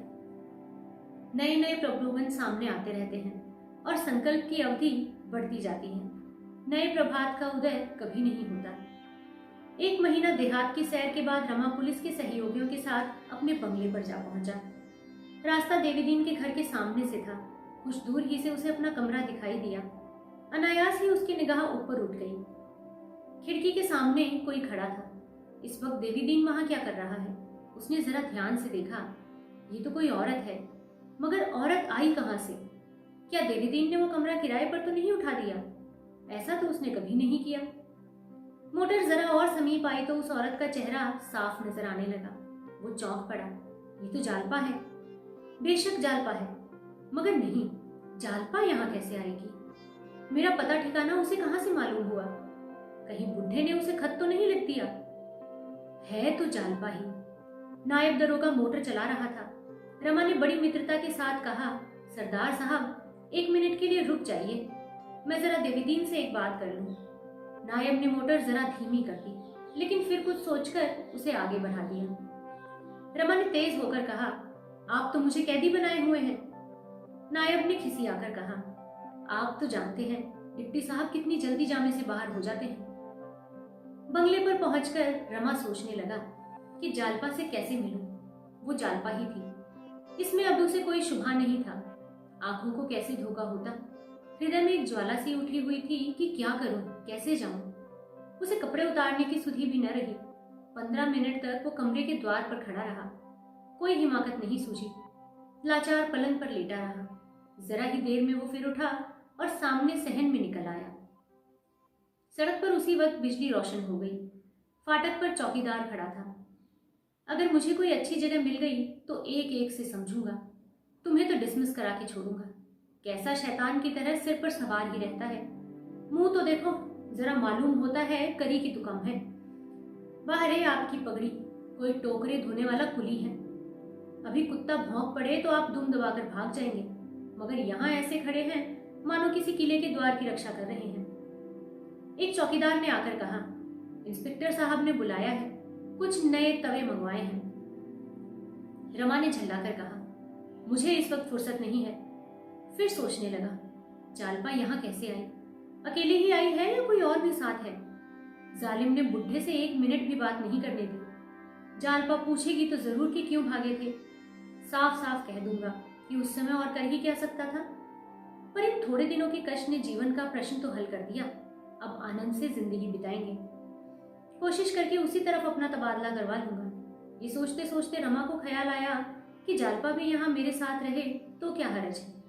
नए नए प्रलोभन सामने आते रहते हैं और संकल्प की अवधि बढ़ती जाती है। नए प्रभात का उदय कभी नहीं होता। 1 महीना देहात की सैर के बाद रमा पुलिस के सहयोगियों के साथ अपने बंगले पर जा पहुंचा। रास्ता देवीदीन के घर के सामने से था। कुछ दूर ही से उसे अपना कमरा दिखाई दिया। अनायास ही उसकी निगाह ऊपर उठ गई। खिड़की के सामने कोई खड़ा था। इस वक्त देवीदीन वहां क्या कर रहा है? उसने जरा ध्यान से देखा। ये तो कोई औरत है, मगर औरत आई कहां से? क्या देवीदीन ने वो कमरा किराए पर तो नहीं उठा दिया? ऐसा तो उसने कभी नहीं किया। मोटर जरा और समीप आई तो उस औरत का चेहरा साफ नजर आने लगा। वो चौंक पड़ा। ये तो जालपा है। बेशक जालपा है, मगर नहीं, जालपा यहाँ कैसे आएगी? मेरा पता ठिकाना उसे कहां से मालूम हुआ? कहीं बुढ़े ने उसे खत तो नहीं लिख दिया? है तो जालपा ही। नायब दरोगा मोटर चला रहा था। रमा ने बड़ी मित्रता के साथ कहा, सरदार साहब 1 मिनट के लिए रुक जाइए, मैं जरा देवीदीन से एक बात कर लूं। नायब ने मोटर जरा धीमी कर दी, लेकिन फिर कुछ सोचकर उसे आगे बढ़ा दिया। रमा ने तेज होकर कहा, आप तो मुझे कैदी बनाए हुए हैं। नायब ने खिसियाकर कहा, आप तो जानते हैं डिप्टी साहब कितनी जल्दी जामे से बाहर हो जाते हैं। बंगले पर पहुंचकर रमा सोचने लगा कि जालपा से कैसे मिलूं। वो जालपा ही थी। इसमें अब उसे कोई शुभा नहीं था। आंखों को कैसे धोखा होता, हृदय में एक ज्वाला सी उठी हुई थी कि क्या करूं, कैसे जाऊं। उसे कपड़े उतारने की सुधि भी न रही। 15 मिनट तक वो कमरे के द्वार पर खड़ा रहा। कोई हिमाकत नहीं सूझी। लाचार पलंग पर लेटा रहा। जरा ही देर में वो फिर उठा और सामने सहन में निकल आया। सड़क पर उसी वक्त बिजली रोशन हो गई। फाटक पर चौकीदार खड़ा था। अगर मुझे कोई अच्छी जगह मिल गई तो एक एक से समझूंगा। तुम्हें तो डिसमिस करा के छोड़ूंगा। कैसा शैतान की तरह सिर पर सवार ही रहता है। मुंह तो देखो, जरा मालूम होता है करी की तो कम है। बाहर है आपकी पगड़ी, कोई टोकरे धोने वाला कुली है। अभी कुत्ता भौंक पड़े तो आप दुम दबाकर भाग जाएंगे, मगर यहाँ ऐसे खड़े हैं मानो किसी किले के द्वार की रक्षा कर रहे हैं। एक चौकीदार ने आकर कहा, इंस्पेक्टर साहब ने बुलाया है, कुछ नए तवे मंगवाए हैं। रमा ने झल्लाकर कहा, मुझे इस वक्त फुर्सत नहीं है। फिर सोचने लगा, जालपा यहाँ कैसे आई? अकेली ही आई है या कोई और भी साथ है? जालिम ने बुढ़े से 1 मिनट भी बात नहीं करने दी। जालपा पूछेगी तो जरूर कि क्यों भागे थे। साफ साफ कह दूंगा कि उस समय और कर ही क्या सकता था। पर इन थोड़े दिनों के कष्ट ने जीवन का प्रश्न तो हल कर दिया। अब आनंद से जिंदगी बिताएंगे। कोशिश करके उसी तरफ अपना तबादला करवा लूंगा। ये सोचते सोचते रमा को ख्याल आया कि जालपा भी यहाँ मेरे साथ रहे तो क्या हर्ज है।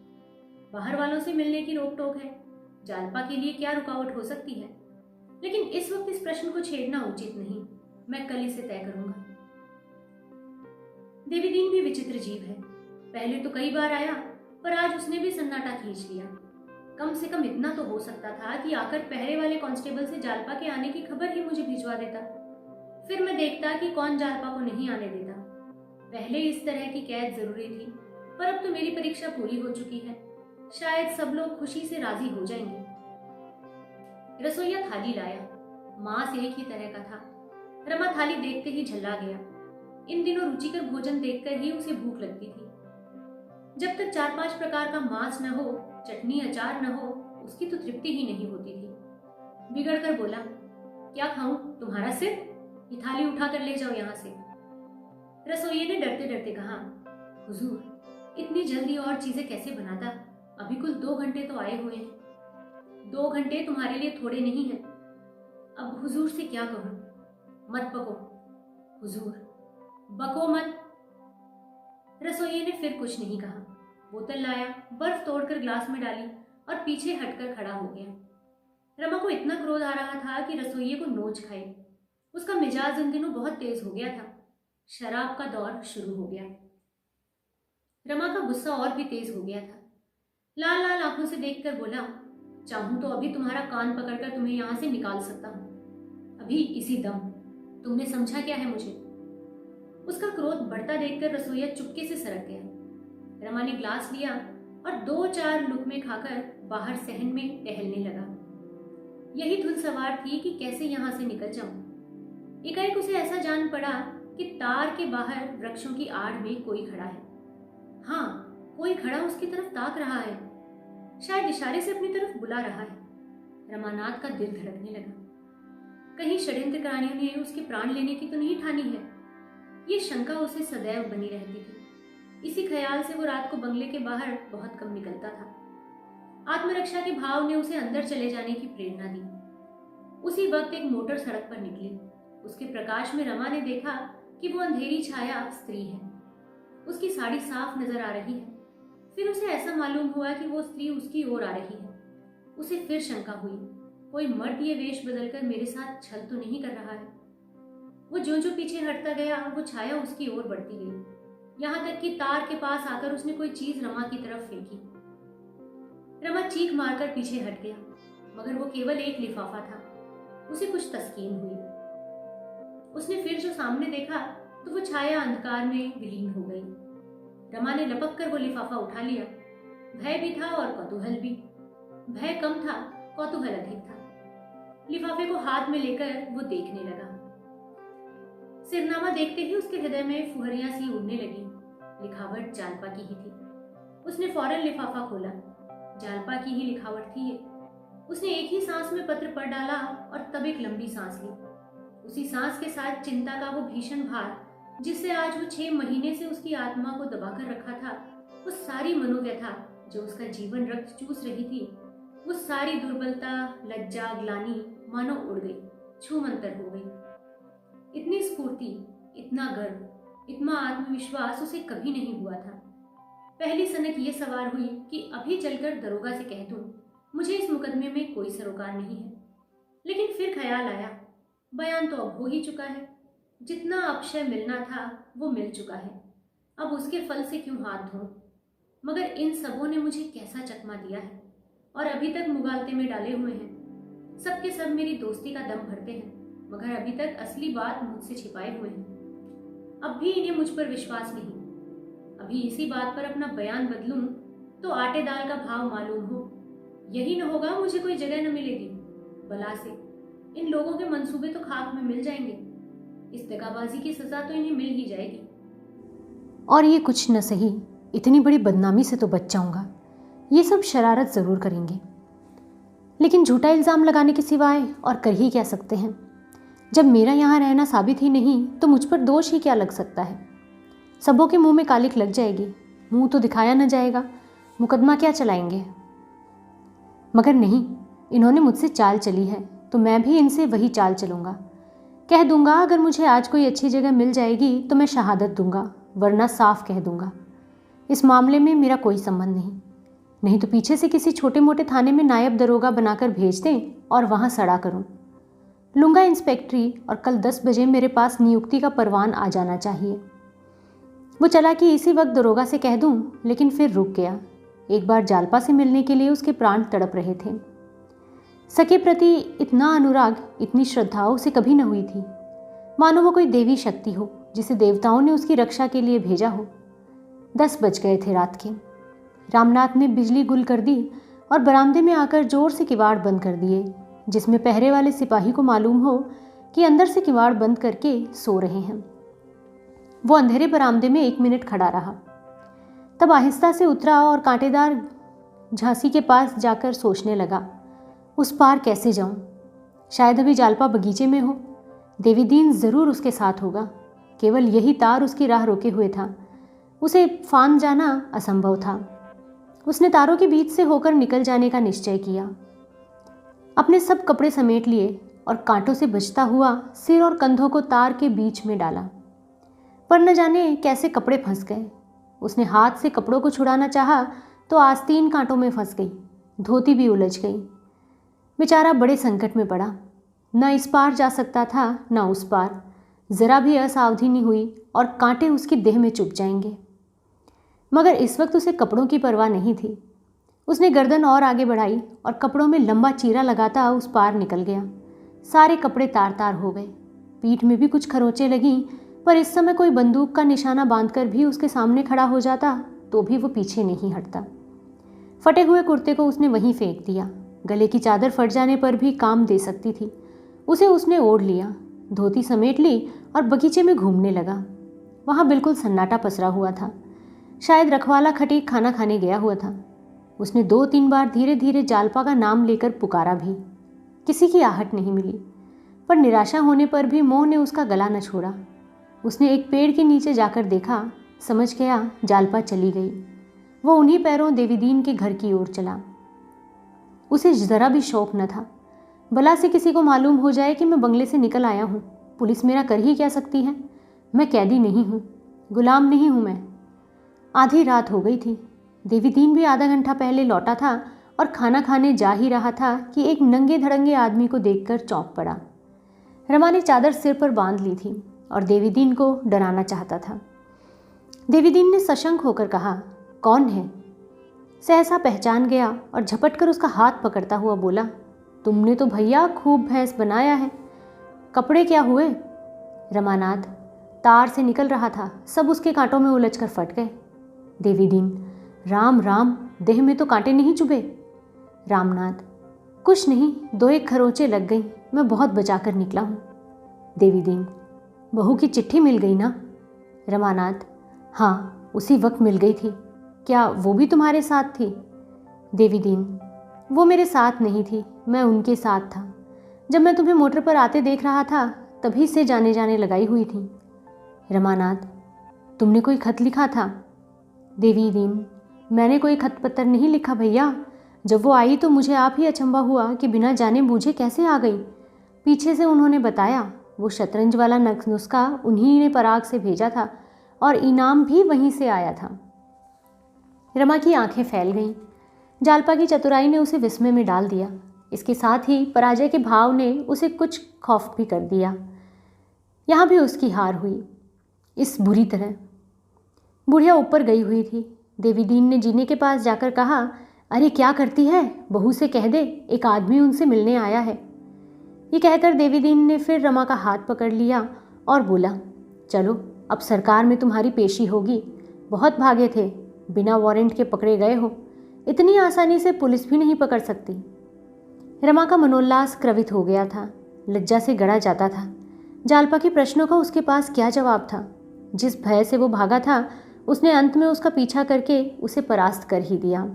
बाहर वालों से मिलने की रोक टोक है, जालपा के लिए क्या रुकावट हो सकती है। लेकिन इस वक्त इस प्रश्न को छेड़ना उचित नहीं। मैं कल इसे तय करूंगा। देवीदीन भी विचित्र जीव है। पहले तो कई बार आया, पर आज उसने भी सन्नाटा खींच लिया। कम से कम इतना तो हो सकता था कि आकर पहरे वाले कांस्टेबल से जालपा के आने की खबर ही मुझे भिजवा देता। फिर मैं देखता कि कौन जालपा को नहीं आने देता। पहले इस तरह की कैद जरूरी थी, पर अब तो मेरी परीक्षा पूरी हो चुकी है। शायद सब लोग खुशी से राजी हो जाएंगे। रसोइया थाली लाया। मांस एक ही तरह का था। रमा थाली देखते ही झल्ला गया। इन दिनों रुचिकर भोजन देखकर ही उसे भूख लगती थी। जब तक 4-5 प्रकार का मांस न हो, चटनी अचार न हो, उसकी तो तृप्ति ही नहीं होती थी। बिगड़कर बोला, क्या खाऊं, तुम्हारा सिर? ये थाली उठाकर ले जाओ यहां से। रसोइये ने डरते डरते कहा, हुजूर, इतनी जल्दी और चीजें कैसे बनाता? अभी कुल 2 घंटे तो आए हुए हैं। 2 घंटे तुम्हारे लिए थोड़े नहीं हैं। अब हुजूर से क्या कहूं? मत बको हुजूर, बको मत। रसोइये ने फिर कुछ नहीं कहा। बोतल लाया, बर्फ तोड़कर ग्लास में डाली और पीछे हटकर खड़ा हो गया। रमा को इतना क्रोध आ रहा था कि रसोइये को नोच खाए। उसका मिजाज इन दिनों बहुत तेज हो गया था। शराब का दौर शुरू हो गया। रमा का गुस्सा और भी तेज हो गया था। लाल लाल आंखों से देखकर बोला, चाहूं तो अभी तुम्हारा कान पकड़कर तुम्हें यहां से निकाल सकता हूं, अभी इसी दम। तुमने समझा क्या है मुझे? उसका क्रोध बढ़ता देखकर रसोइया चुपके से सरक गया। रमा ने ग्लास लिया और 2-4 लुकमे खाकर बाहर सहन में टहलने लगा। यही धुन सवार थी कि कैसे यहां से निकल जाऊं। एकाएक उसे ऐसा जान पड़ा कि तार के बाहर वृक्षों की आड़ में कोई खड़ा है। हाँ, कोई खड़ा उसकी तरफ ताक रहा है। शायद इशारे से अपनी तरफ बुला रहा है। रमानाथ का दिल धड़कने लगा। कहीं षड्यंत्रकारियों ने उसके प्राण लेने की तो नहीं ठानी है। ये शंका उसे सदैव बनी रहती थी। इसी ख्याल से वो रात को बंगले के बाहर बहुत कम निकलता था। आत्मरक्षा के भाव ने उसे अंदर चले जाने की प्रेरणा दी। उसी वक्त एक मोटर सड़क पर निकली। उसके प्रकाश में रमा ने देखा कि वो अंधेरी छाया स्त्री है। उसकी साड़ी साफ नजर आ रही है। फिर उसे ऐसा मालूम हुआ कि वो स्त्री उसकी ओर आ रही है। उसे फिर शंका हुई, कोई मर्द ये वेश बदलकर मेरे साथ छल तो नहीं कर रहा है। वो जो जो पीछे हटता गया, वो छाया उसकी ओर बढ़ती गई। यहां तक कि तार के पास आकर उसने कोई चीज रमा की तरफ फेंकी। रमा चीख मारकर पीछे हट गया, मगर वो केवल एक लिफाफा था। उसे कुछ तस्कीन हुई। उसने फिर जो सामने देखा तो वो छाया अंधकार में विलीन हो गई। रमा ने लपक कर वो लिफाफा उठा लिया। भय भी था और कौतूहल भी। भय कम था, कौतूहल अधिक था। लिफाफे को हाथ में लेकर वो देखने लगा। सिरनामा देखते ही उसके हृदय में फुहरियां सी उड़ने लगी। लिखावट जालपा की ही थी। उसने फौरन लिफाफा खोला। जालपा की ही लिखावट थी ये। उसने एक ही सांस में पत्र पढ़ डाला और तब एक लंबी सांस ली। उसी सांस के साथ चिंता का वो भीषण भार, जिससे आज वो 6 महीने से उसकी आत्मा को दबाकर रखा था, वो सारी मनोव्यथा जो उसका जीवन रक्त चूस रही थी, वो सारी दुर्बलता, लज्जा, ग्लानि मानो उड़ गई, छूमंतर हो गई। इतनी स्फूर्ति, इतना गर्व, इतना आत्मविश्वास उसे कभी नहीं हुआ था। पहली सनक ये सवार हुई कि अभी चलकर दरोगा से कह दूं, मुझे इस मुकदमे में कोई सरोकार नहीं है। लेकिन फिर ख्याल आया, बयान तो अब हो ही चुका है, जितना अक्षय मिलना था वो मिल चुका है, अब उसके फल से क्यों हाथ धोऊं। मगर इन सबों ने मुझे कैसा चकमा दिया है और अभी तक मुगालते में डाले हुए हैं। सबके सब मेरी दोस्ती का दम भरते हैं, मगर अभी तक असली बात मुझसे छिपाए हुए हैं। अब भी इन्हें मुझ पर विश्वास नहीं। अभी इसी बात पर अपना बयान बदलूं तो आटे दाल का भाव मालूम हो। यही न होगा मुझे कोई जगह न मिलेगी। बला से इन लोगों के मंसूबे तो खाक में मिल जाएंगे। इस दगाबाजी की सजा तो इन्हें मिल ही जाएगी। और ये कुछ न सही, इतनी बड़ी बदनामी से तो बच जाऊंगा। ये सब शरारत ज़रूर करेंगे, लेकिन झूठा इल्ज़ाम लगाने के सिवाय और कर ही क्या सकते हैं। जब मेरा यहाँ रहना साबित ही नहीं तो मुझ पर दोष ही क्या लग सकता है। सबों के मुंह में कालिक लग जाएगी, मुंह तो दिखाया न जाएगा, मुकदमा क्या चलाएंगे। मगर नहीं, इन्होंने मुझसे चाल चली है तो मैं भी इनसे वही चाल चलूँगा। कह दूंगा अगर मुझे आज कोई अच्छी जगह मिल जाएगी तो मैं शहादत दूंगा, वरना साफ कह दूंगा इस मामले में मेरा कोई संबंध नहीं तो पीछे से किसी छोटे मोटे थाने में नायब दरोगा बनाकर भेज दें और वहाँ सड़ा करूँ। लूँगा इंस्पेक्टरी और कल 10 बजे मेरे पास नियुक्ति का परवान आ जाना चाहिए। वो चला कि इसी वक्त दरोगा से कह दूं, लेकिन फिर रुक गया। एक बार जालपा से मिलने के लिए उसके प्राण तड़प रहे थे। सके प्रति इतना अनुराग, इतनी श्रद्धा उसे कभी न हुई थी, मानो वो कोई देवी शक्ति हो जिसे देवताओं ने उसकी रक्षा के लिए भेजा हो। 10 बज गए थे रात के। रामनाथ ने बिजली गुल कर दी और बरामदे में आकर जोर से किवाड़ बंद कर दिए, जिसमें पहरे वाले सिपाही को मालूम हो कि अंदर से किवाड़ बंद करके सो रहे हैं। वो अंधेरे बरामदे में 1 मिनट खड़ा रहा, तब आहिस्ता से उतरा और कांटेदार झांसी के पास जाकर सोचने लगा, उस पार कैसे जाऊं। शायद अभी जालपा बगीचे में हो, देवीदीन ज़रूर उसके साथ होगा। केवल यही तार उसकी राह रोके हुए था, उसे फांद जाना असंभव था। उसने तारों के बीच से होकर निकल जाने का निश्चय किया। अपने सब कपड़े समेट लिए और कांटों से बचता हुआ सिर और कंधों को तार के बीच में डाला, पर न जाने कैसे कपड़े फंस गए। उसने हाथ से कपड़ों को छुड़ाना चाहा तो आस्तीन कांटों में फंस गई, धोती भी उलझ गई। बेचारा बड़े संकट में पड़ा, न इस पार जा सकता था न उस पार। जरा भी असावधानी हुई और कांटे उसकी देह में चुभ जाएंगे। मगर इस वक्त उसे कपड़ों की परवाह नहीं थी। उसने गर्दन और आगे बढ़ाई और कपड़ों में लंबा चीरा लगाता उस पार निकल गया। सारे कपड़े तार तार हो गए, पीठ में भी कुछ खरोंचें लगीं, पर इस समय कोई बंदूक का निशाना बांधकर भी उसके सामने खड़ा हो जाता तो भी वो पीछे नहीं हटता। फटे हुए कुर्ते को उसने वहीं फेंक दिया। गले की चादर फट जाने पर भी काम दे सकती थी, उसे उसने ओढ़ लिया, धोती समेट ली और बगीचे में घूमने लगा। वहाँ बिल्कुल सन्नाटा पसरा हुआ था, शायद रखवाला खटीक खाना खाने गया हुआ था। उसने 2-3 बार धीरे धीरे जालपा का नाम लेकर पुकारा भी, किसी की आहट नहीं मिली, पर निराशा होने पर भी मोह ने उसका गला न छोड़ा। उसने एक पेड़ के नीचे जाकर देखा, समझ गया जालपा चली गई। वो उन्हीं पैरों देवीदीन के घर की ओर चला। उसे जरा भी शौक न था, भला से किसी को मालूम हो जाए कि मैं बंगले से निकल आया हूँ। पुलिस मेरा कर ही क्या सकती है, मैं कैदी नहीं हूँ, गुलाम नहीं हूँ मैं। आधी रात हो गई थी। देवीदीन भी आधा घंटा पहले लौटा था और खाना खाने जा ही रहा था कि एक नंगे धड़ंगे आदमी को देखकर चौंक पड़ा। रमा ने चादर सिर पर बांध ली थी और देवीदीन को डराना चाहता था। देवीदीन ने सशंक होकर कहा, कौन है? सहसा पहचान गया और झपटकर उसका हाथ पकड़ता हुआ बोला, तुमने तो भैया खूब भैंस बनाया है, कपड़े क्या हुए? रमानाथ, तार से निकल रहा था, सब उसके कांटों में उलझकर फट गए। देवीदीन, राम राम, देह में तो कांटे नहीं चुभे। रामनाथ, कुछ नहीं, 2-1 खरोंचें लग गई, मैं बहुत बचाकर निकला हूँ। देवीदीन, बहू की चिट्ठी मिल गई ना? रमानाथ, हाँ, उसी वक्त मिल गई थी। क्या वो भी तुम्हारे साथ थी? देवीदीन, वो मेरे साथ नहीं थी, मैं उनके साथ था। जब मैं तुम्हें मोटर पर आते देख रहा था तभी से जाने जाने लगाई हुई थी। रमानाथ, तुमने कोई खत लिखा था? देवीदीन, मैंने कोई खत पत्र नहीं लिखा भैया, जब वो आई तो मुझे आप ही अचंभा हुआ कि बिना जाने बूझे कैसे आ गई। पीछे से उन्होंने बताया वो शतरंज वाला नुस्खा उन्हीं ने पराग से भेजा था और इनाम भी वहीं से आया था। रमा की आंखें फैल गईं। जालपा की चतुराई ने उसे विस्मय में डाल दिया। इसके साथ ही पराजय के भाव ने उसे कुछ खौफ भी कर दिया। यहाँ भी उसकी हार हुई, इस बुरी तरह। बुढ़िया ऊपर गई हुई थी। देवीदीन ने जीने के पास जाकर कहा, अरे क्या करती है, बहू से कह दे, एक आदमी उनसे मिलने आया है। ये कहकर देवीदीन ने फिर रमा का हाथ पकड़ लिया और बोला, चलो अब सरकार में तुम्हारी पेशी होगी। बहुत भागे थे, बिना वारंट के पकड़े गए हो। इतनी आसानी से पुलिस भी नहीं पकड़ सकती। रमा का मनोल्लास क्रवित हो गया था, लज्जा से गड़ा जाता था। जालपा के प्रश्नों का उसके पास क्या जवाब था। जिस भय से वो भागा था उसने अंत में उसका पीछा करके उसे परास्त कर ही दिया।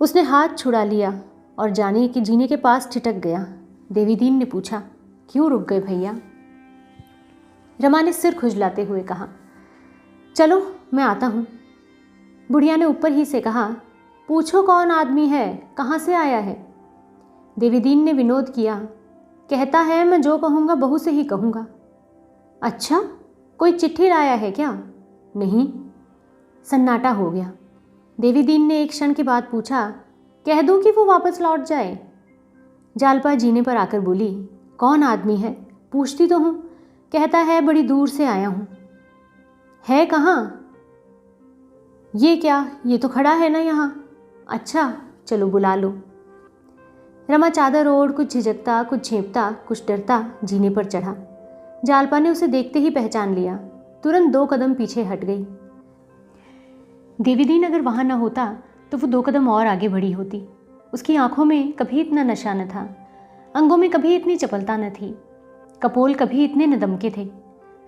उसने हाथ छुड़ा लिया और जाने कि जीने के पास ठिठक गया। देवीदीन ने पूछा, क्यों रुक गए भैया? रमा ने सिर खुजलाते हुए कहा, चलो मैं आता हूँ। बुढ़िया ने ऊपर ही से कहा, पूछो कौन आदमी है, कहाँ से आया है? देवीदीन ने विनोद किया, कहता है मैं जो कहूँगा बहू से ही कहूँगा। अच्छा, कोई चिट्ठी लाया है क्या? नहीं। सन्नाटा हो गया। देवीदीन ने एक क्षण के बाद पूछा, कह दूँ कि वो वापस लौट जाए? जालपा जीने पर आकर बोली, कौन आदमी है, पूछती तो हूँ। कहता है बड़ी दूर से आया हूँ। है कहाँ? ये क्या, ये तो खड़ा है ना यहाँ। अच्छा चलो बुला लो। रमा चादर ओढ़ कुछ झिझकता, कुछ झेंपता, कुछ डरता जीने पर चढ़ा। जालपा ने उसे देखते ही पहचान लिया, तुरंत 2 कदम पीछे हट गई। देवीदीन अगर वहाँ न होता तो वो 2 कदम और आगे बढ़ी होती। उसकी आंखों में कभी इतना नशा न था, अंगों में कभी इतनी चपलता न थी, कपोल कभी इतने न दमके थे,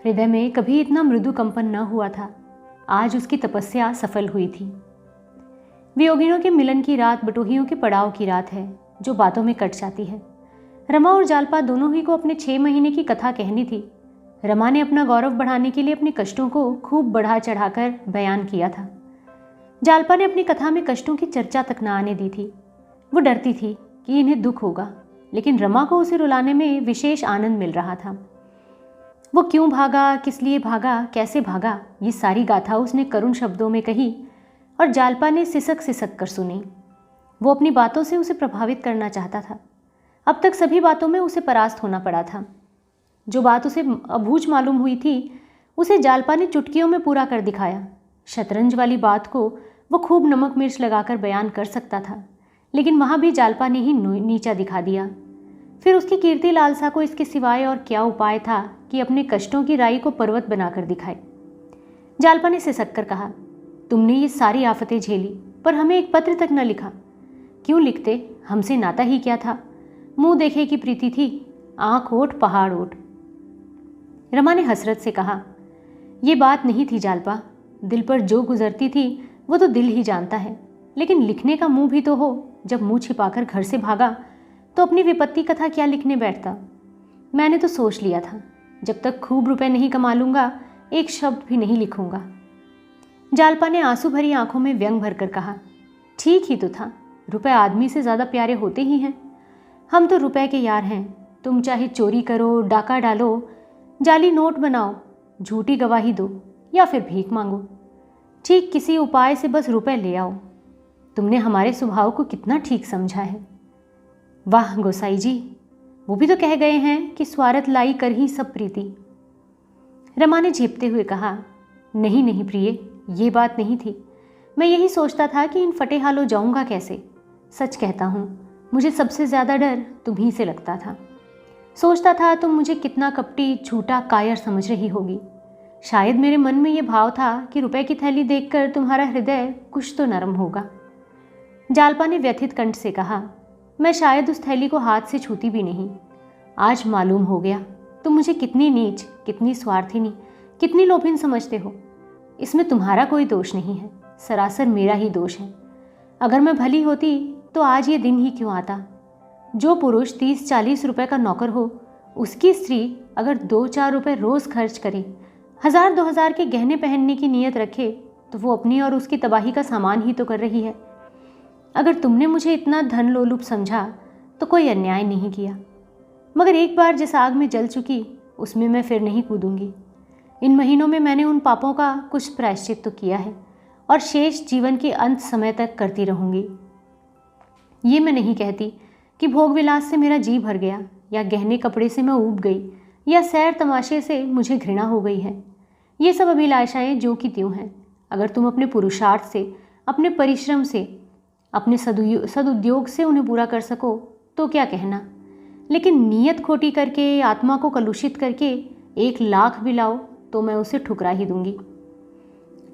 हृदय में कभी इतना मृदु कंपन न हुआ था। आज उसकी तपस्या सफल हुई थी। वियोगियों के मिलन की रात बटोहियों के पड़ाव की रात है, जो बातों में कट जाती है। रमा और जालपा दोनों ही को अपने 6 महीने की कथा कहनी थी। रमा ने अपना गौरव बढ़ाने के लिए अपने कष्टों को खूब बढ़ा चढ़ाकर बयान किया था। जालपा ने अपनी कथा में कष्टों की चर्चा तक न आने दी थी। वो डरती थी कि इन्हें दुख होगा, लेकिन रमा को उसे रुलाने में विशेष आनंद मिल रहा था। वो क्यों भागा, किस लिए भागा, कैसे भागा, ये सारी गाथा उसने करुण शब्दों में कही और जालपा ने सिसक सिसक कर सुनी। वो अपनी बातों से उसे प्रभावित करना चाहता था। अब तक सभी बातों में उसे परास्त होना पड़ा था। जो बात उसे अबूझ मालूम हुई थी उसे जालपा ने चुटकियों में पूरा कर दिखाया। शतरंज वाली बात को वो खूब नमक मिर्च लगाकर बयान कर सकता था, लेकिन वहाँ भी जालपा ने ही नीचा दिखा दिया। फिर उसकी कीर्ति लालसा को इसके सिवाय और क्या उपाय था कि अपने कष्टों की राई को पर्वत बनाकर दिखाए। जालपा ने सिसक कर कहा, तुमने ये सारी आफतें झेली पर हमें एक पत्र तक न लिखा। क्यों लिखते, हमसे नाता ही क्या था? मुंह देखे की प्रीति थी, आंख ओट पहाड़ ओट। रमा ने हसरत से कहा, ये बात नहीं थी जालपा, दिल पर जो गुजरती थी वो तो दिल ही जानता है, लेकिन लिखने का मुंह भी तो हो। जब मुंह छिपाकर घर से भागा तो अपनी विपत्ति कथा क्या लिखने बैठता? मैंने तो सोच लिया था, जब तक खूब रुपए नहीं कमा लूंगा एक शब्द भी नहीं लिखूंगा। जालपा ने आंसू भरी आंखों में व्यंग भरकर कहा, ठीक ही तो था, रुपए आदमी से ज़्यादा प्यारे होते ही हैं। हम तो रुपए के यार हैं। तुम चाहे चोरी करो, डाका डालो, जाली नोट बनाओ, झूठी गवाही दो या फिर भीख मांगो, ठीक किसी उपाय से बस रुपए ले आओ। तुमने हमारे स्वभाव को कितना ठीक समझा है। वाह गोसाई जी, वो भी तो कह गए हैं कि स्वार्थ लाई कर ही सब प्रीति। रमा ने झेपते हुए कहा, नहीं नहीं प्रिय, ये बात नहीं थी। मैं यही सोचता था कि इन फटे हालों जाऊंगा कैसे। सच कहता हूँ, मुझे सबसे ज़्यादा डर तुम्ही से लगता था। सोचता था तुम मुझे कितना कपटी, झूठा, कायर समझ रही होगी। शायद मेरे मन में ये भाव था कि रुपए की थैली देखकर तुम्हारा हृदय कुछ तो नरम होगा। जालपा ने व्यथित कंठ से कहा, मैं शायद उस थैली को हाथ से छूती भी नहीं। आज मालूम हो गया तुम मुझे कितनी नीच, कितनी स्वार्थिनी, कितनी लोभिन समझते हो। इसमें तुम्हारा कोई दोष नहीं है, सरासर मेरा ही दोष है। अगर मैं भली होती तो आज ये दिन ही क्यों आता। जो पुरुष 30-40 रुपए का नौकर हो, उसकी स्त्री अगर 2-4 रुपए रोज़ खर्च करे, 1000-2000 के गहने पहनने की नीयत रखे, तो वो अपनी और उसकी तबाही का सामान ही तो कर रही है। अगर तुमने मुझे इतना धन लोलुप समझा तो कोई अन्याय नहीं किया, मगर एक बार जिस आग में जल चुकी उसमें मैं फिर नहीं कूदूंगी। इन महीनों में मैंने उन पापों का कुछ प्रायश्चित तो किया है और शेष जीवन के अंत समय तक करती रहूंगी। ये मैं नहीं कहती कि भोग विलास से मेरा जी भर गया या गहने कपड़े से मैं ऊब गई या सैर तमाशे से मुझे घृणा हो गई है। ये सब अभिलाषाएं जो कि त्यों हैं। अगर तुम अपने पुरुषार्थ से, अपने परिश्रम से, अपने सदुद्योग से उन्हें पूरा कर सको तो क्या कहना, लेकिन नीयत खोटी करके, आत्मा को कलुषित करके 1,00,000 भी लाओ तो मैं उसे ठुकरा ही दूंगी।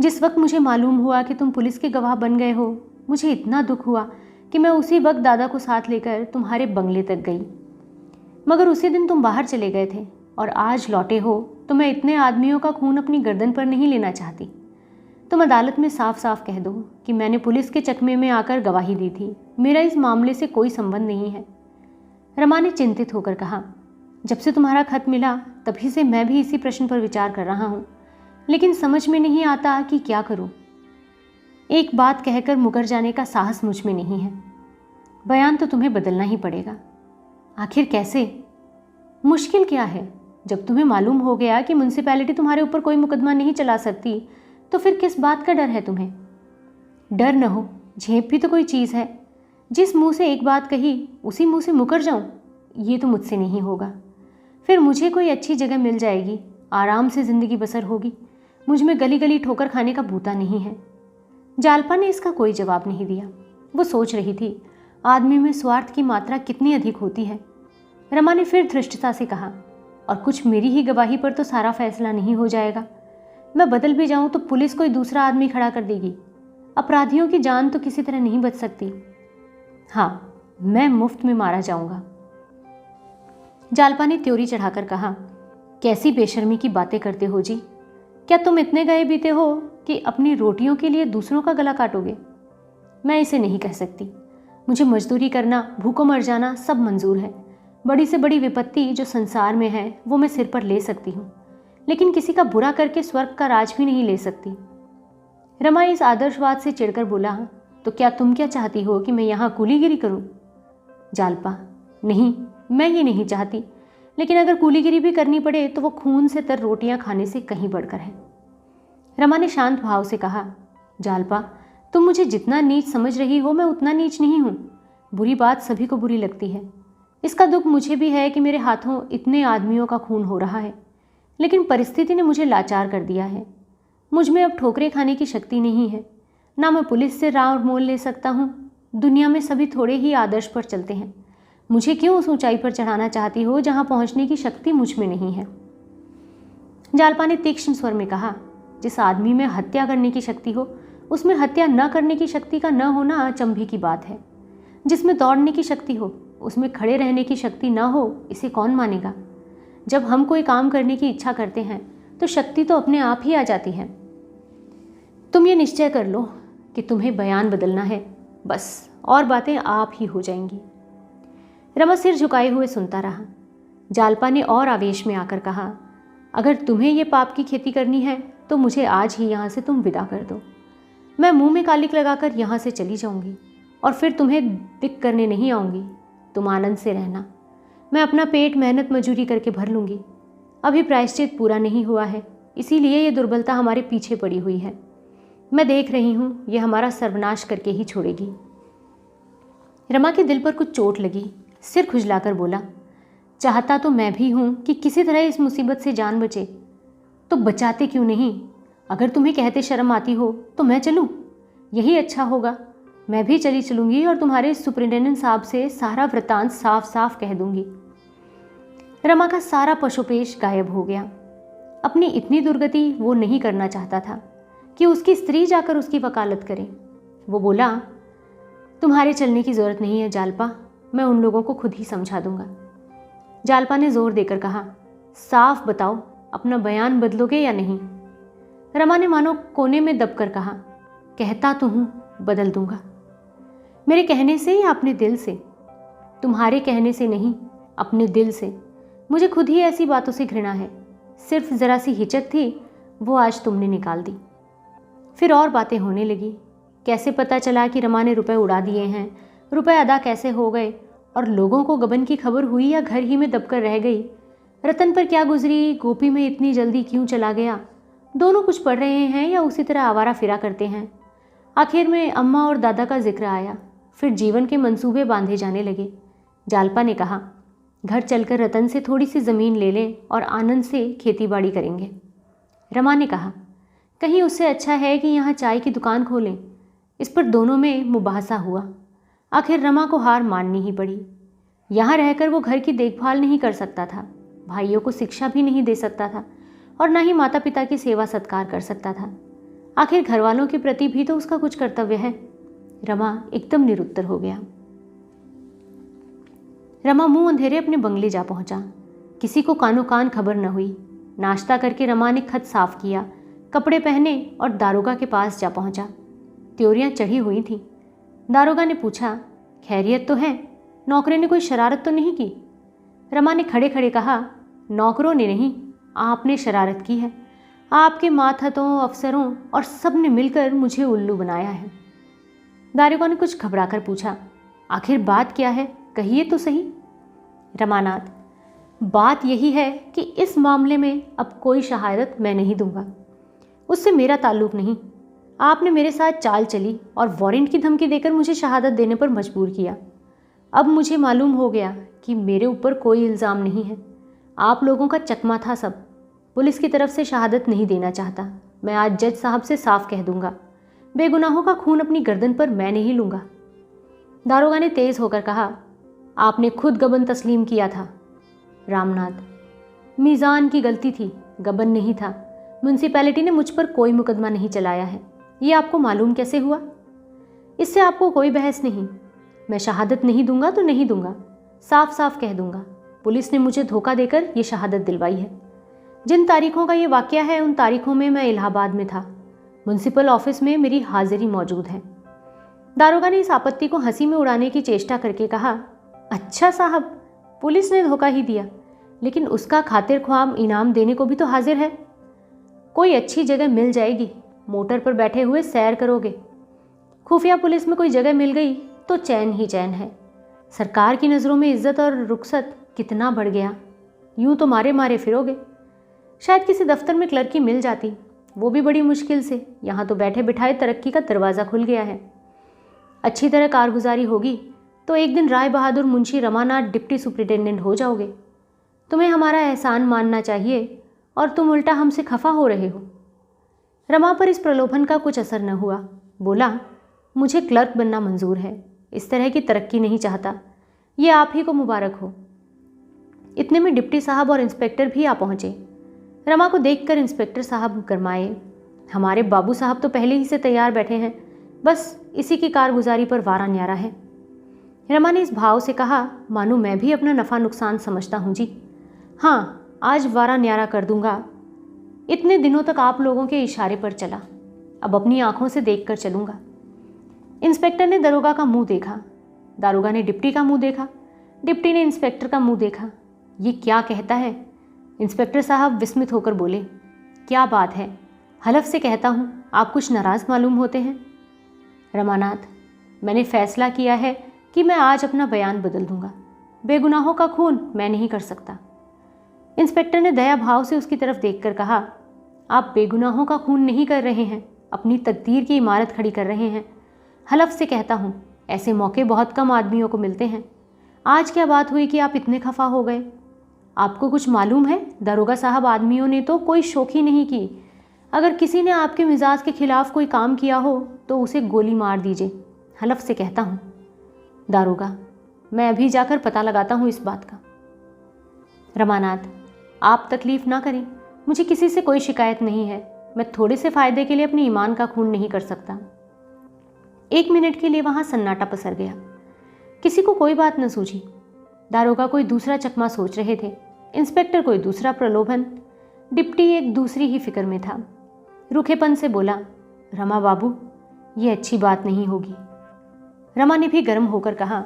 जिस वक्त मुझे मालूम हुआ कि तुम पुलिस के गवाह बन गए हो, मुझे इतना दुख हुआ कि मैं उसी वक्त दादा को साथ लेकर तुम्हारे बंगले तक गई। मगर उसी दिन तुम बाहर चले गए थे और आज लौटे हो तो मैं इतने आदमियों का खून अपनी गर्दन पर नहीं लेना चाहती। तुम अदालत में साफ साफ कह दो कि मैंने पुलिस के चकमे में आकर गवाही दी थी। मेरा इस मामले से कोई संबंध नहीं है। रमा ने चिंतित होकर कहा, जब से तुम्हारा खत मिला तभी से मैं भी इसी प्रश्न पर विचार कर रहा हूँ, लेकिन समझ में नहीं आता कि क्या करूँ। एक बात कहकर मुकर जाने का साहस मुझ में नहीं है। बयान तो तुम्हें बदलना ही पड़ेगा। आखिर कैसे? मुश्किल क्या है? जब तुम्हें मालूम हो गया कि म्युनिसिपैलिटी तुम्हारे ऊपर कोई मुकदमा नहीं चला सकती तो फिर किस बात का डर है तुम्हें? डर न हो, झेप भी तो कोई चीज़ है। जिस मुंह से एक बात कही उसी मुंह से मुकर जाऊं, ये तो मुझसे नहीं होगा। फिर मुझे कोई अच्छी जगह मिल जाएगी, आराम से ज़िंदगी बसर होगी। मुझ में गली गली ठोकर खाने का भूता नहीं है। जालपा ने इसका कोई जवाब नहीं दिया। वो सोच रही थी आदमी में स्वार्थ की मात्रा कितनी अधिक होती है। रमा ने फिर धृष्टता से कहा, और कुछ मेरी ही गवाही पर तो सारा फैसला नहीं हो जाएगा। मैं बदल भी जाऊं तो पुलिस कोई दूसरा आदमी खड़ा कर देगी। अपराधियों की जान तो किसी तरह नहीं बच सकती। हाँ, मैं मुफ्त में मारा जाऊंगा। जालपा ने त्योरी चढ़ाकर कहा, कैसी बेशर्मी की बातें करते हो जी। क्या तुम इतने गए बीते हो कि अपनी रोटियों के लिए दूसरों का गला काटोगे? मैं इसे नहीं कह सकती। मुझे मजदूरी करना, भूखों मर जाना सब मंजूर है। बड़ी से बड़ी विपत्ति जो संसार में है वो मैं सिर पर ले सकती हूँ, लेकिन किसी का बुरा करके स्वर्ग का राज भी नहीं ले सकती। रमा इस आदर्शवाद से चिढ़कर बोला, तो क्या तुम क्या चाहती हो कि मैं यहाँ कूलीगिरी करूँ? जालपा, नहीं, मैं ये नहीं चाहती, लेकिन अगर कूलीगिरी भी करनी पड़े तो वो खून से तर रोटियां खाने से कहीं बढ़कर है। रमा ने शांत भाव से कहा, जालपा, तुम मुझे जितना नीच समझ रही हो मैं उतना नीच नहीं हूँ। बुरी बात सभी को बुरी लगती है। इसका दुख मुझे भी है कि मेरे हाथों इतने आदमियों का खून हो रहा है, लेकिन परिस्थिति ने मुझे लाचार कर दिया है। मुझ में अब ठोकरें खाने की शक्ति नहीं है। ना मैं पुलिस से राह और मोल ले सकता हूँ। दुनिया में सभी थोड़े ही आदर्श पर चलते हैं। मुझे क्यों उस ऊंचाई पर चढ़ाना चाहती हो जहाँ पहुँचने की शक्ति मुझ में नहीं है? जालपा ने तीक्ष्ण स्वर में कहा, जिस आदमी में हत्या करने की शक्ति हो उसमें हत्या न करने की शक्ति का न होना अचंभे की बात है। जिसमें दौड़ने की शक्ति हो उसमें खड़े रहने की शक्ति न हो, इसे कौन मानेगा? जब हम कोई काम करने की इच्छा करते हैं तो शक्ति तो अपने आप ही आ जाती है। तुम ये निश्चय कर लो कि तुम्हें बयान बदलना है, बस, और बातें आप ही हो जाएंगी। रमा सिर झुकाए हुए सुनता रहा। जालपा ने और आवेश में आकर कहा, अगर तुम्हें ये पाप की खेती करनी है तो मुझे आज ही यहाँ से तुम विदा कर दो। मैं मुंह में कालिक लगाकर यहाँ से चली जाऊँगी और फिर तुम्हें दिक करने नहीं आऊँगी। तुम आनंद से रहना। मैं अपना पेट मेहनत मजूरी करके भर लूँगी। अभी प्रायश्चित पूरा नहीं हुआ है, इसीलिए ये दुर्बलता हमारे पीछे पड़ी हुई है। मैं देख रही हूँ ये हमारा सर्वनाश करके ही छोड़ेगी। रमा के दिल पर कुछ चोट लगी। सिर खुजलाकर बोला, चाहता तो मैं भी हूँ कि किसी तरह इस मुसीबत से जान बचे, तो बचाते क्यों नहीं? अगर तुम्हें कहते शर्म आती हो तो मैं चलूँ, यही अच्छा होगा। मैं भी चली चलूँगी और तुम्हारे सुपरिटेंडेंट साहब से सारा वृतांत साफ साफ कह दूँगी। रमा का सारा पशुपेश गायब हो गया। अपनी इतनी दुर्गति वो नहीं करना चाहता था कि उसकी स्त्री जाकर उसकी वकालत करे। वो बोला, तुम्हारे चलने की ज़रूरत नहीं है जालपा, मैं उन लोगों को खुद ही समझा दूंगा। जालपा ने जोर देकर कहा, साफ बताओ, अपना बयान बदलोगे या नहीं? रमा ने मानो कोने में दबकर कहा, कहता तो हूँ बदल दूंगा। मेरे कहने से या अपने दिल से? तुम्हारे कहने से नहीं, अपने दिल से। मुझे खुद ही ऐसी बातों से घृणा है। सिर्फ ज़रा सी हिचक थी, वो आज तुमने निकाल दी। फिर और बातें होने लगी। कैसे पता चला कि रमा ने रुपए उड़ा दिए हैं, रुपए अदा कैसे हो गए, और लोगों को गबन की खबर हुई या घर ही में दबकर रह गई, रतन पर क्या गुजरी, गोपी में इतनी जल्दी क्यों चला गया, दोनों कुछ पढ़ रहे हैं या उसी तरह आवारा फिरा करते हैं। आखिर में अम्मा और दादा का जिक्र आया, फिर जीवन के मंसूबे बांधे जाने लगे। जालपा ने कहा, घर चलकर रतन से थोड़ी सी ज़मीन ले लें और आनंद से खेती बाड़ी करेंगे। रमा ने कहा, कहीं उससे अच्छा है कि यहाँ चाय की दुकान खोलें। इस पर दोनों में मुबाहसा हुआ। आखिर रमा को हार माननी ही पड़ी। यहाँ रहकर वो घर की देखभाल नहीं कर सकता था, भाइयों को शिक्षा भी नहीं दे सकता था, और न ही माता पिता की सेवा सत्कार कर सकता था। आखिर घर वालों के प्रति भी तो उसका कुछ कर्तव्य है। रमा एकदम निरुत्तर हो गया। रमा मुंह अंधेरे अपने बंगले जा पहुंचा। किसी को कानो कान खबर न हुई। नाश्ता करके रमा ने खत साफ किया, कपड़े पहने और दारोगा के पास जा पहुंचा। त्योरियां चढ़ी हुई थीं। दारोगा ने पूछा, खैरियत तो है, नौकरे ने कोई शरारत तो नहीं की? रमा ने खड़े खड़े कहा, नौकरों ने नहीं, आपने शरारत की है। आपके मातहतों, अफसरों और सब ने मिलकर मुझे उल्लू बनाया है। दारोगा ने कुछ घबराकर पूछा, आखिर बात क्या है, कहिए तो सही। रमानाथ, बात यही है कि इस मामले में अब कोई शहादत मैं नहीं दूंगा। उससे मेरा ताल्लुक नहीं। आपने मेरे साथ चाल चली और वारंट की धमकी देकर मुझे शहादत देने पर मजबूर किया। अब मुझे मालूम हो गया कि मेरे ऊपर कोई इल्ज़ाम नहीं है। आप लोगों का चकमा था सब। पुलिस की तरफ से शहादत नहीं देना चाहता। मैं आज जज साहब से साफ कह दूंगा, बेगुनाहों का खून अपनी गर्दन पर मैं नहीं लूँगा। दारोगा ने तेज़ होकर कहा, आपने खुद गबन तस्लीम किया था। रामनाथ, मीज़ान की गलती थी, गबन नहीं था। म्यूनसिपैलिटी ने मुझ पर कोई मुकदमा नहीं चलाया है। ये आपको मालूम कैसे हुआ? इससे आपको कोई बहस नहीं। मैं शहादत नहीं दूंगा तो नहीं दूंगा, साफ साफ कह दूंगा। पुलिस ने मुझे धोखा देकर ये शहादत दिलवाई है। जिन तारीखों का ये वाक़या है उन तारीखों में मैं इलाहाबाद में था। म्यूनसिपल ऑफिस में मेरी हाजिरी मौजूद है। दारोगा ने इस आपत्ति को हंसी में उड़ाने की चेष्टा करके कहा, अच्छा साहब, पुलिस ने धोखा ही दिया, लेकिन उसका खातिर ख्वाह इनाम देने को भी तो हाजिर है। कोई अच्छी जगह मिल जाएगी, मोटर पर बैठे हुए सैर करोगे। खुफिया पुलिस में कोई जगह मिल गई तो चैन ही चैन है। सरकार की नज़रों में इज्जत और रुखसत कितना बढ़ गया। यूं तो मारे मारे फिरोगे। शायद किसी दफ्तर में क्लर्की मिल जाती, वो भी बड़ी मुश्किल से। यहाँ तो बैठे बिठाए तरक्की का दरवाज़ा खुल गया है। अच्छी तरह कारगुजारी होगी तो एक दिन राय बहादुर मुंशी रमानाथ डिप्टी सुपरिटेंडेंट हो जाओगे। तुम्हें हमारा एहसान मानना चाहिए और तुम उल्टा हमसे खफा हो रहे हो। रमा पर इस प्रलोभन का कुछ असर न हुआ। बोला, मुझे क्लर्क बनना मंजूर है, इस तरह की तरक्की नहीं चाहता। ये आप ही को मुबारक हो। इतने में डिप्टी साहब और इंस्पेक्टर भी आ पहुँचे। रमा को देखकर इंस्पेक्टर साहब गरमाए। हमारे बाबू साहब तो पहले ही से तैयार बैठे हैं, बस इसी की कारगुजारी पर वारा न्यारा है। रमा ने इस भाव से कहा, मानो मैं भी अपना नफ़ा नुकसान समझता हूँ जी। हाँ, आज वारा न्यारा कर दूंगा। इतने दिनों तक आप लोगों के इशारे पर चला, अब अपनी आंखों से देखकर चलूंगा। इंस्पेक्टर ने दरोगा का मुंह देखा, दारोगा ने डिप्टी का मुंह देखा, डिप्टी ने इंस्पेक्टर का मुंह देखा। ये क्या कहता है? इंस्पेक्टर साहब विस्मित होकर बोले, क्या बात है? हलफ से कहता हूँ आप कुछ नाराज़ मालूम होते हैं। रमानाथ, मैंने फैसला किया है कि मैं आज अपना बयान बदल दूंगा। बेगुनाहों का खून मैं नहीं कर सकता। इंस्पेक्टर ने दया भाव से उसकी तरफ देखकर कहा, आप बेगुनाहों का खून नहीं कर रहे हैं, अपनी तकदीर की इमारत खड़ी कर रहे हैं। हलफ से कहता हूँ, ऐसे मौके बहुत कम आदमियों को मिलते हैं। आज क्या बात हुई कि आप इतने खफा हो गए? आपको कुछ मालूम है? दरोगा साहब, आदमियों ने तो कोई शोखी नहीं की। अगर किसी ने आपके मिजाज के खिलाफ कोई काम किया हो तो उसे गोली मार दीजिए। हलफ से कहता हूँ। दारोगा, मैं अभी जाकर पता लगाता हूँ इस बात का। रमानाथ, आप तकलीफ ना करें, मुझे किसी से कोई शिकायत नहीं है। मैं थोड़े से फ़ायदे के लिए अपनी ईमान का खून नहीं कर सकता। 1 मिनट के लिए वहाँ सन्नाटा पसर गया। किसी को कोई बात न सूझी। दारोगा कोई दूसरा चकमा सोच रहे थे, इंस्पेक्टर कोई दूसरा प्रलोभन, डिप्टी एक दूसरी ही फिक्र में था। रूखेपन से बोला, रमा बाबू, ये अच्छी बात नहीं होगी। रमा ने भी गर्म होकर कहा,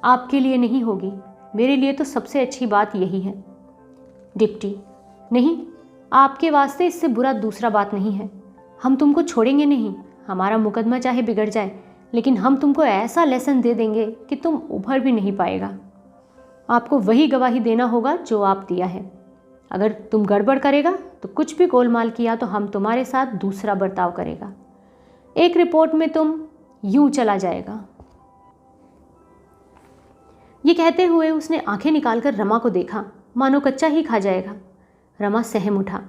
आपके लिए नहीं होगी, मेरे लिए तो सबसे अच्छी बात यही है। डिप्टी, नहीं, आपके वास्ते इससे बुरा दूसरा बात नहीं है। हम तुमको छोड़ेंगे नहीं, हमारा मुकदमा चाहे बिगड़ जाए, लेकिन हम तुमको ऐसा लेसन दे देंगे कि तुम उभर भी नहीं पाएगा। आपको वही गवाही देना होगा जो आप दिया है। अगर तुम गड़बड़ करेगा तो कुछ भी गोलमाल किया तो हम तुम्हारे साथ दूसरा बर्ताव करेगा। एक रिपोर्ट में तुम यूं चला जाएगा। ये कहते हुए उसने आंखें निकालकर रमा को देखा, मानो कच्चा ही खा जाएगा। रमा सहम उठा।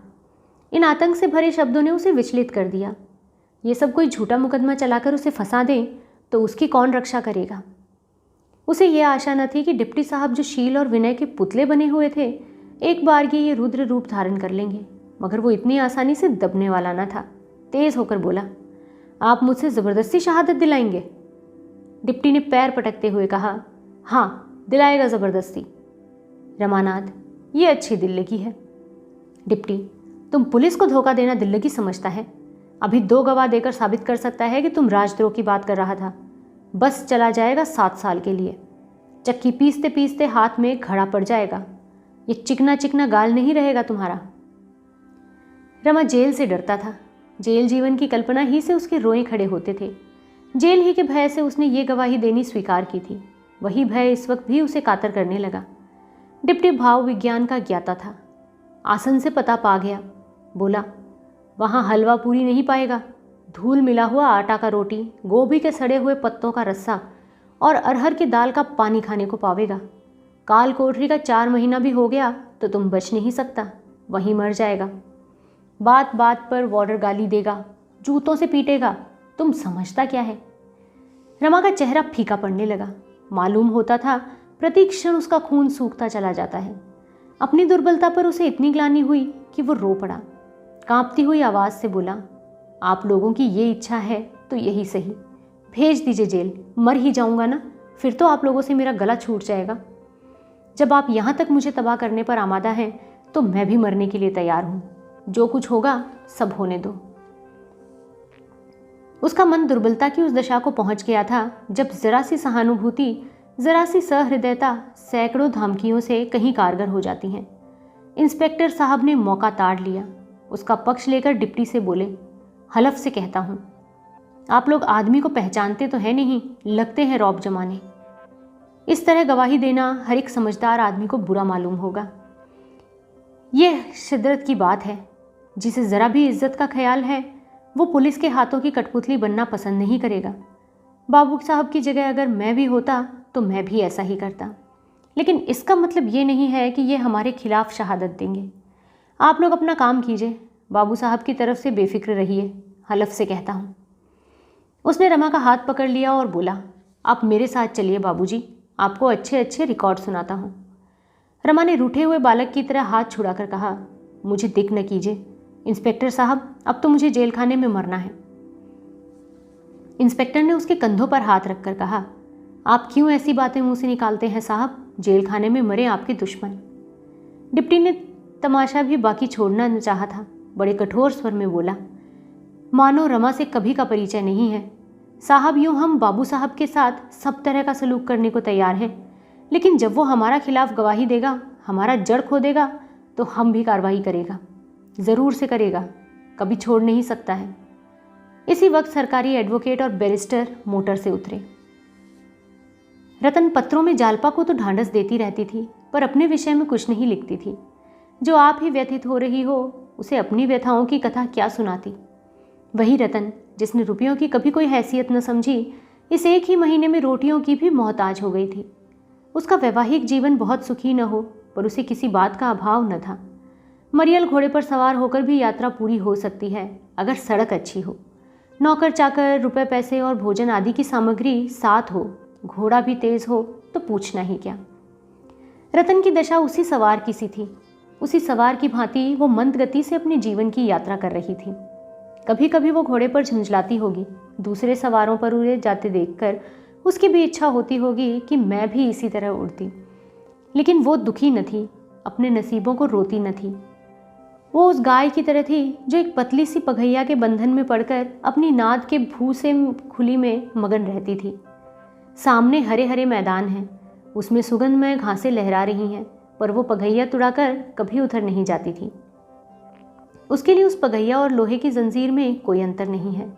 इन आतंक से भरे शब्दों ने उसे विचलित कर दिया। ये सब कोई झूठा मुकदमा चलाकर उसे फंसा दें तो उसकी कौन रक्षा करेगा। उसे यह आशा न थी कि डिप्टी साहब जो शील और विनय के पुतले बने हुए थे, एक बार ये रुद्र रूप धारण कर लेंगे, मगर वो इतनी आसानी से दबने वाला न था। तेज होकर बोला, आप मुझसे ज़बरदस्ती शहादत दिलाएंगे? डिप्टी ने पैर पटकते हुए कहा, हाँ दिलाएगा ज़बरदस्ती। रमानाथ, ये अच्छी दिल्लगी है। डिप्टी, तुम पुलिस को धोखा देना दिल्लगी समझता है? अभी 2 गवाह देकर साबित कर सकता है कि तुम राजद्रोह की बात कर रहा था। बस चला जाएगा 7 साल के लिए। चक्की पीसते पीसते हाथ में घड़ा पड़ जाएगा। ये चिकना चिकना गाल नहीं रहेगा तुम्हारा। रमा जेल से डरता था। जेल जीवन की कल्पना ही से उसके रोए खड़े होते थे। जेल ही के भय से उसने ये गवाही देनी स्वीकार की थी। वही भय इस वक्त भी उसे कातर करने लगा। डिप्टी भाव विज्ञान का ज्ञाता था। आसन से पता पा गया। बोला, वहाँ हलवा पूरी नहीं पाएगा। धूल मिला हुआ आटा का रोटी, गोभी के सड़े हुए पत्तों का रस्सा और अरहर की दाल का पानी खाने को पावेगा। काल कोठरी का 4 महीना भी हो गया तो तुम बच नहीं सकता, वहीं मर जाएगा। बात बात पर वार्डर गाली देगा, जूतों से पीटेगा। तुम समझता क्या है? रमा का चेहरा फीका पड़ने लगा। मालूम होता था प्रति क्षण उसका खून सूखता चला जाता है। अपनी दुर्बलता पर उसे इतनी ग्लानि हुई कि वो रो पड़ा। कांपती हुई आवाज़ से बोला, आप लोगों की ये इच्छा है तो यही सही, भेज दीजिए जेल। मर ही जाऊंगा ना, फिर तो आप लोगों से मेरा गला छूट जाएगा। जब आप यहाँ तक मुझे तबाह करने पर आमादा हैं तो मैं भी मरने के लिए तैयार हूँ। जो कुछ होगा सब होने दो। उसका मन दुर्बलता की उस दशा को पहुंच गया था जब जरा सी सहानुभूति, जरा सी सहृदयता सैकड़ों धमकियों से कहीं कारगर हो जाती हैं। इंस्पेक्टर साहब ने मौका ताड़ लिया। उसका पक्ष लेकर डिप्टी से बोले, हलफ से कहता हूँ, आप लोग आदमी को पहचानते तो है नहीं, लगते हैं रौब जमाने। इस तरह गवाही देना हर एक समझदार आदमी को बुरा मालूम होगा। यह शिद्दत की बात है। जिसे ज़रा भी इज्जत का ख्याल है वो पुलिस के हाथों की कठपुतली बनना पसंद नहीं करेगा। बाबू साहब की जगह अगर मैं भी होता तो मैं भी ऐसा ही करता। लेकिन इसका मतलब ये नहीं है कि ये हमारे खिलाफ शहादत देंगे। आप लोग अपना काम कीजिए, बाबू साहब की तरफ से बेफिक्र रहिए, हलफ से कहता हूँ। उसने रमा का हाथ पकड़ लिया और बोला, आप मेरे साथ चलिए बाबूजी, आपको अच्छे अच्छे रिकॉर्ड सुनाता हूँ। रमा ने रूठे हुए बालक की तरह हाथ छुड़ाकर कहा, मुझे दिख न कीजिए इंस्पेक्टर साहब, अब तो मुझे जेल खाने में मरना है। इंस्पेक्टर ने उसके कंधों पर हाथ रखकर कहा, आप क्यों ऐसी बातें मुंह से निकालते हैं साहब? जेल खाने में मरे आपके दुश्मन। डिप्टी ने तमाशा भी बाकी छोड़ना न चाहा था। बड़े कठोर स्वर में बोला, मानो रमा से कभी का परिचय नहीं है। साहब, यूँ हम बाबू साहब के साथ सब तरह का सलूक करने को तैयार हैं, लेकिन जब वो हमारा खिलाफ गवाही देगा, हमारा जड़ खोदेगा, तो हम भी कार्रवाई करेगा, ज़रूर से करेगा, कभी छोड़ नहीं सकता है। इसी वक्त सरकारी एडवोकेट और बैरिस्टर मोटर से उतरे। रतन पत्रों में जालपा को तो ढांढस देती रहती थी, पर अपने विषय में कुछ नहीं लिखती थी। जो आप ही व्यथित हो रही हो, उसे अपनी व्यथाओं की कथा क्या सुनाती। वही रतन जिसने रुपयों की कभी कोई हैसियत न समझी, इस एक ही महीने में रोटियों की भी मोहताज हो गई थी। उसका वैवाहिक जीवन बहुत सुखी न हो, पर उसे किसी बात का अभाव न था। मरियल घोड़े पर सवार होकर भी यात्रा पूरी हो सकती है अगर सड़क अच्छी हो, नौकर चाकर, रुपए पैसे और भोजन आदि की सामग्री साथ हो, घोड़ा भी तेज हो तो पूछना ही क्या। रतन की दशा उसी सवार की सी थी। उसी सवार की भांति वो मंद गति से अपने जीवन की यात्रा कर रही थी। कभी कभी वो घोड़े पर झुंझलाती होगी, दूसरे सवारों पर उड़े जाते देखकर उसकी भी इच्छा होती होगी कि मैं भी इसी तरह उड़ती। लेकिन वो दुखी न थी, अपने नसीबों को रोती न थी। वो उस गाय की तरह थी जो एक पतली सी पघैया के बंधन में पड़कर अपनी नाद के भूसे खुली में मगन रहती थी। सामने हरे हरे मैदान हैं, उसमें सुगंधमय घासें लहरा रही हैं, पर वो पघैया तुड़ाकर कभी उधर नहीं जाती थी। उसके लिए उस पघैया और लोहे की जंजीर में कोई अंतर नहीं है।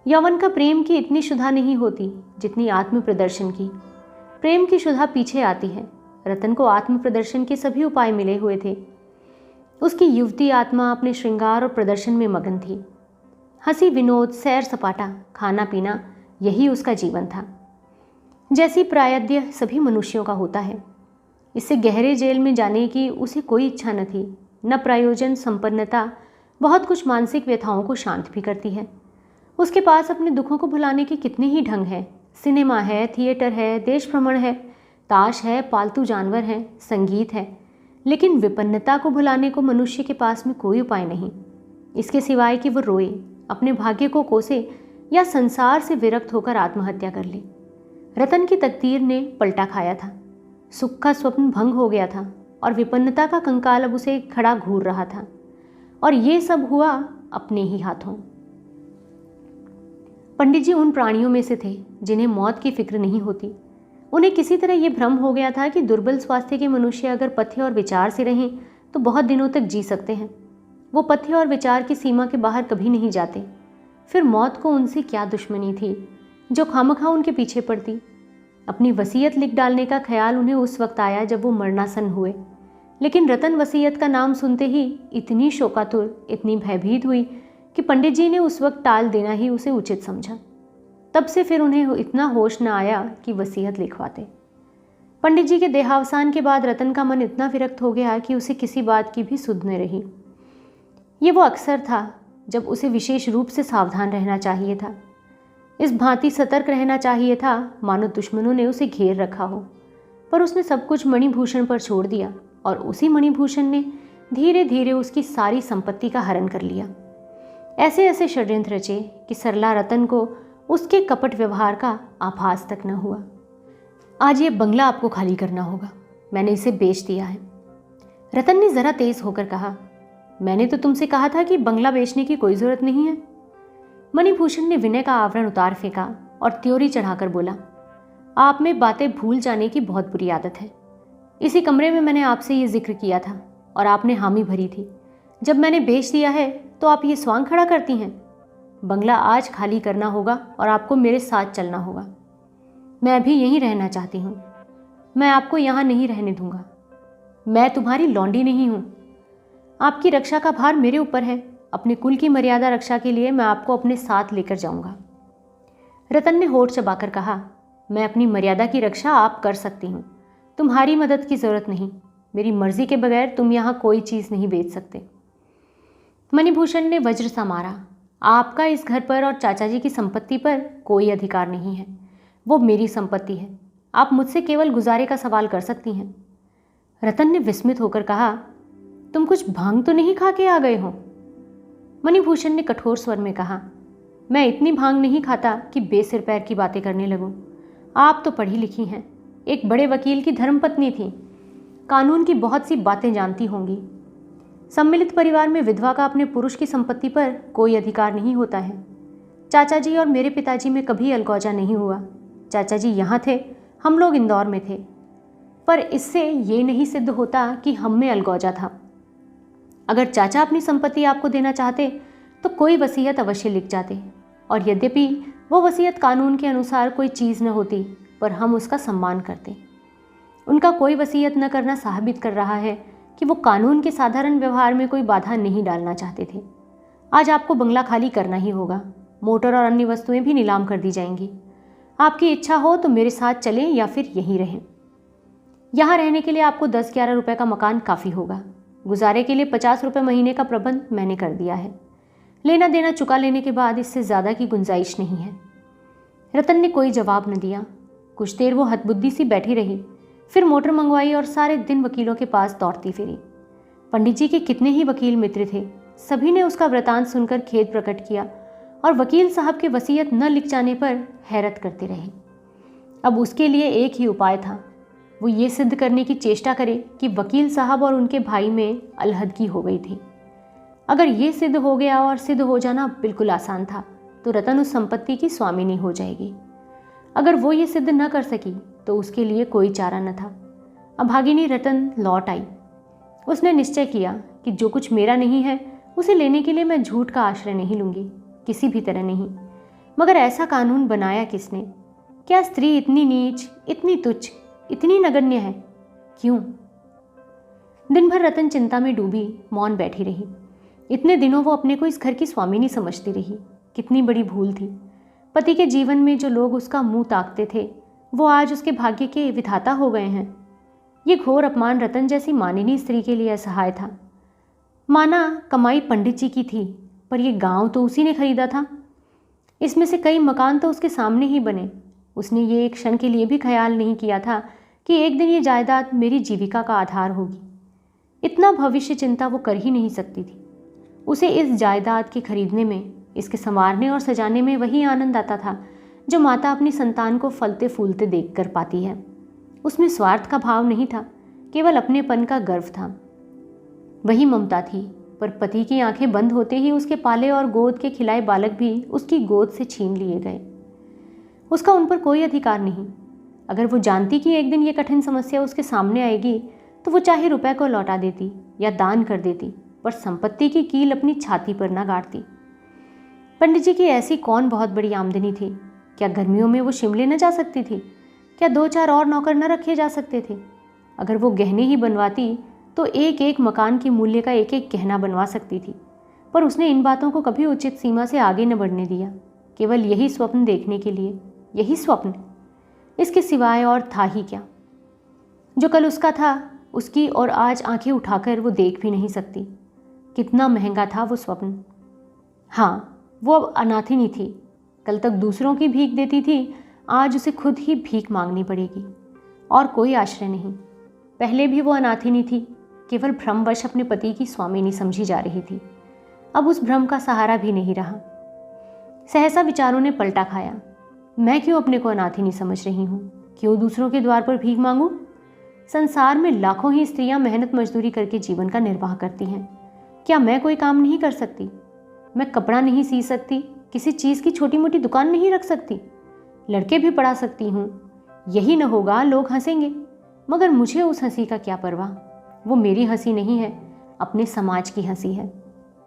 यौवन का प्रेम की इतनी शुद्धा नहीं होती जितनी आत्म प्रदर्शन की। प्रेम की शुद्धा पीछे आती है। रतन को आत्म प्रदर्शन के सभी उपाय मिले हुए थे। उसकी युवती आत्मा अपने श्रृंगार और प्रदर्शन में मगन थी। हंसी विनोद, सैर सपाटा, खाना पीना, यही उसका जीवन था, जैसी प्रायद्य सभी मनुष्यों का होता है। इससे गहरे जेल में जाने की उसे कोई इच्छा न थी, न प्रयोजन। संपन्नता बहुत कुछ मानसिक व्यथाओं को शांत भी करती है। उसके पास अपने दुखों को भुलाने के कितने ही ढंग हैं। सिनेमा है, थिएटर है, देश भ्रमण है, ताश है, पालतू जानवर हैं, संगीत है, लेकिन विपन्नता को भुलाने को मनुष्य के पास में कोई उपाय नहीं, इसके सिवाय कि वो रोए, अपने भाग्य को कोसे या संसार से विरक्त होकर आत्महत्या कर ले। रतन की तकदीर ने पलटा खाया था। सुख का स्वप्न भंग हो गया था और विपन्नता का कंकाल अब उसे खड़ा घूर रहा था। और ये सब हुआ अपने ही हाथों। पंडित जी उन प्राणियों में से थे जिन्हें मौत की फिक्र नहीं होती। उन्हें किसी तरह यह भ्रम हो गया था कि दुर्बल स्वास्थ्य के मनुष्य अगर पथ्य और विचार से रहें तो बहुत दिनों तक जी सकते हैं। वो पथ्य और विचार की सीमा के बाहर कभी नहीं जाते। फिर मौत को उनसे क्या दुश्मनी थी जो खामखा उनके पीछे पड़ती। अपनी वसीयत लिख डालने का ख्याल उन्हें उस वक्त आया जब वो मरणासन हुए, लेकिन रतन वसीयत का नाम सुनते ही इतनी शोकातुर, इतनी भयभीत हुई कि पंडित जी ने उस वक्त टाल देना ही उसे उचित समझा। तब से फिर उन्हें इतना होश न आया कि वसीयत लिखवाते। पंडित जी के देहावसान के बाद रतन का मन इतना विरक्त हो गया कि उसे किसी बात की भी सुध न रही। ये वो अक्सर था जब उसे विशेष रूप से सावधान रहना चाहिए था। इस भांति सतर्क रहना चाहिए था मानो दुश्मनों ने उसे घेर रखा हो। पर उसने सब कुछ मणिभूषण पर छोड़ दिया और उसी मणिभूषण ने धीरे धीरे उसकी सारी संपत्ति का हरण कर लिया। ऐसे ऐसे षड्यंत्र रचे कि सरला रतन को उसके कपट व्यवहार का आभास तक न हुआ। आज ये बंगला आपको खाली करना होगा, मैंने इसे बेच दिया है। रतन ने जरा तेज होकर कहा, मैंने तो तुमसे कहा था कि बंगला बेचने की कोई जरूरत नहीं है। मणिभूषण ने विनय का आवरण उतार फेंका और त्योरी चढ़ाकर बोला, आप में बातें भूल जाने की बहुत बुरी आदत है। इसी कमरे में मैंने आपसे ये जिक्र किया था और आपने हामी भरी थी। जब मैंने बेच दिया है तो आप ये स्वांग खड़ा करती हैं। बंगला आज खाली करना होगा और आपको मेरे साथ चलना होगा। मैं अभी यहीं रहना चाहती हूँ। मैं आपको यहाँ नहीं रहने दूंगा। मैं तुम्हारी लौंडी नहीं हूँ। आपकी रक्षा का भार मेरे ऊपर है। अपने कुल की मर्यादा रक्षा के लिए मैं आपको अपने साथ लेकर जाऊंगा। रतन ने होठ चबाकर कहा, मैं अपनी मर्यादा की रक्षा आप कर सकती हूँ, तुम्हारी मदद की जरूरत नहीं। मेरी मर्जी के बगैर तुम यहाँ कोई चीज़ नहीं बेच सकते। मणिभूषण ने वज्र सा मारा, आपका इस घर पर और चाचा जी की संपत्ति पर कोई अधिकार नहीं है। वो मेरी संपत्ति है। आप मुझसे केवल गुजारे का सवाल कर सकती हैं। रतन ने विस्मित होकर कहा, तुम कुछ भांग तो नहीं खा के आ गए हो? मणिभूषण ने कठोर स्वर में कहा, मैं इतनी भांग नहीं खाता कि बेसिर पैर की बातें करने लगूं। आप तो पढ़ी लिखी हैं, एक बड़े वकील की धर्मपत्नी थी, कानून की बहुत सी बातें जानती होंगी। सम्मिलित परिवार में विधवा का अपने पुरुष की संपत्ति पर कोई अधिकार नहीं होता है। चाचा जी और मेरे पिताजी में कभी अलगौजा नहीं हुआ। चाचा जी यहाँ थे, हम लोग इंदौर में थे, पर इससे ये नहीं सिद्ध होता कि हम में अलगौजा था। अगर चाचा अपनी संपत्ति आपको देना चाहते तो कोई वसीयत अवश्य लिख जाते, और यद्यपि वो वसीयत कानून के अनुसार कोई चीज़ न होती, पर हम उसका सम्मान करते। उनका कोई वसीयत न करना साबित कर रहा है कि वो कानून के साधारण व्यवहार में कोई बाधा नहीं डालना चाहते थे। आज आपको बंगला खाली करना ही होगा। मोटर और अन्य वस्तुएं भी नीलाम कर दी जाएंगी। आपकी इच्छा हो तो मेरे साथ चलें या फिर यहीं रहें। यहाँ रहने के लिए आपको 10-11 रुपये का मकान काफ़ी होगा। गुजारे के लिए 50 रुपये महीने का प्रबंध मैंने कर दिया है। लेना देना चुका लेने के बाद इससे ज़्यादा की गुंजाइश नहीं है। रतन ने कोई जवाब न दिया। कुछ देर वो हतबुद्धि सी बैठी रही, फिर मोटर मंगवाई और सारे दिन वकीलों के पास दौड़ती फिरी। पंडित जी के कितने ही वकील मित्र थे, सभी ने उसका वृतांत सुनकर खेद प्रकट किया और वकील साहब के वसीयत न लिख जाने पर हैरत करते रहे। अब उसके लिए एक ही उपाय था, वो ये सिद्ध करने की चेष्टा करे कि वकील साहब और उनके भाई में अलहदगी हो गई थी। अगर ये सिद्ध हो गया, और सिद्ध हो जाना बिल्कुल आसान था, तो रतन उस संपत्ति की स्वामिनी हो जाएगी। अगर वो ये सिद्ध न कर सकी तो उसके लिए कोई चारा न था। अभागिनी रतन लौट आई। उसने निश्चय किया कि जो कुछ मेरा नहीं है उसे लेने के लिए मैं झूठ का आश्रय नहीं लूँगी, किसी भी तरह नहीं। मगर ऐसा कानून बनाया किसने? क्या स्त्री इतनी नीच, इतनी तुच्छ, इतनी नगण्य है? क्यों? दिन भर रतन चिंता में डूबी मौन बैठी रही। इतने दिनों वो अपने को इस घर की स्वामिनी समझती रही। कितनी बड़ी भूल थी। पति के जीवन में जो लोग उसका मुंह ताकते थे वो आज उसके भाग्य के विधाता हो गए हैं। ये घोर अपमान रतन जैसी मानिनी स्त्री के लिए असहाय था। माना कमाई पंडित जी की थी, पर यह गांव तो उसी ने खरीदा था। इसमें से कई मकान तो उसके सामने ही बने। उसने ये एक क्षण के लिए भी ख्याल नहीं किया था कि एक दिन ये जायदाद मेरी जीविका का आधार होगी। इतना भविष्य चिंता वो कर ही नहीं सकती थी। उसे इस जायदाद के खरीदने में, इसके संवारने और सजाने में वही आनंद आता था जो माता अपनी संतान को फलते फूलते देख कर पाती है। उसमें स्वार्थ का भाव नहीं था, केवल अपनेपन का गर्व था। वही ममता थी, पर पति की आंखें बंद होते ही उसके पाले और गोद के खिलाए बालक भी उसकी गोद से छीन लिए गए। उसका उन पर कोई अधिकार नहीं। अगर वो जानती कि एक दिन ये कठिन समस्या उसके सामने आएगी तो वो चाहे रुपए को लौटा देती या दान कर देती, पर संपत्ति की कील अपनी छाती पर ना गाड़ती। पंडित जी की ऐसी कौन बहुत बड़ी आमदनी थी? क्या गर्मियों में वो शिमले न जा सकती थी? क्या 2-4 और नौकर न रखे जा सकते थे? अगर वो गहने ही बनवाती तो एक एक मकान के मूल्य का एक एक गहना बनवा सकती थी, पर उसने इन बातों को कभी उचित सीमा से आगे न बढ़ने दिया, केवल यही स्वप्न देखने के लिए। यही स्वप्न, इसके सिवाय और था ही क्या? जो कल उसका था उसकी और आज आंखें उठाकर वो देख भी नहीं सकती। कितना महंगा था वो स्वप्न। हाँ, वो अब अनाथिनी थी। कल तक दूसरों की भीख देती थी, आज उसे खुद ही भीख मांगनी पड़ेगी और कोई आश्रय नहीं। पहले भी वो अनाथिनी थी, केवल भ्रमवश अपने पति की स्वामिनी समझी जा रही थी। अब उस भ्रम का सहारा भी नहीं रहा। सहसा विचारों ने पलटा खाया। मैं क्यों अपने को अनाथिनी समझ रही हूँ? क्यों दूसरों के द्वार पर भीख मांगूं? संसार में लाखों ही स्त्रियां मेहनत मजदूरी करके जीवन का निर्वाह करती हैं। क्या मैं कोई काम नहीं कर सकती? मैं कपड़ा नहीं सी सकती, किसी चीज़ की छोटी मोटी दुकान नहीं रख सकती, लड़के भी पढ़ा सकती हूँ। यही न होगा, लोग हंसेंगे, मगर मुझे उस हंसी का क्या परवाह। वो मेरी हंसी नहीं है, अपने समाज की हंसी है।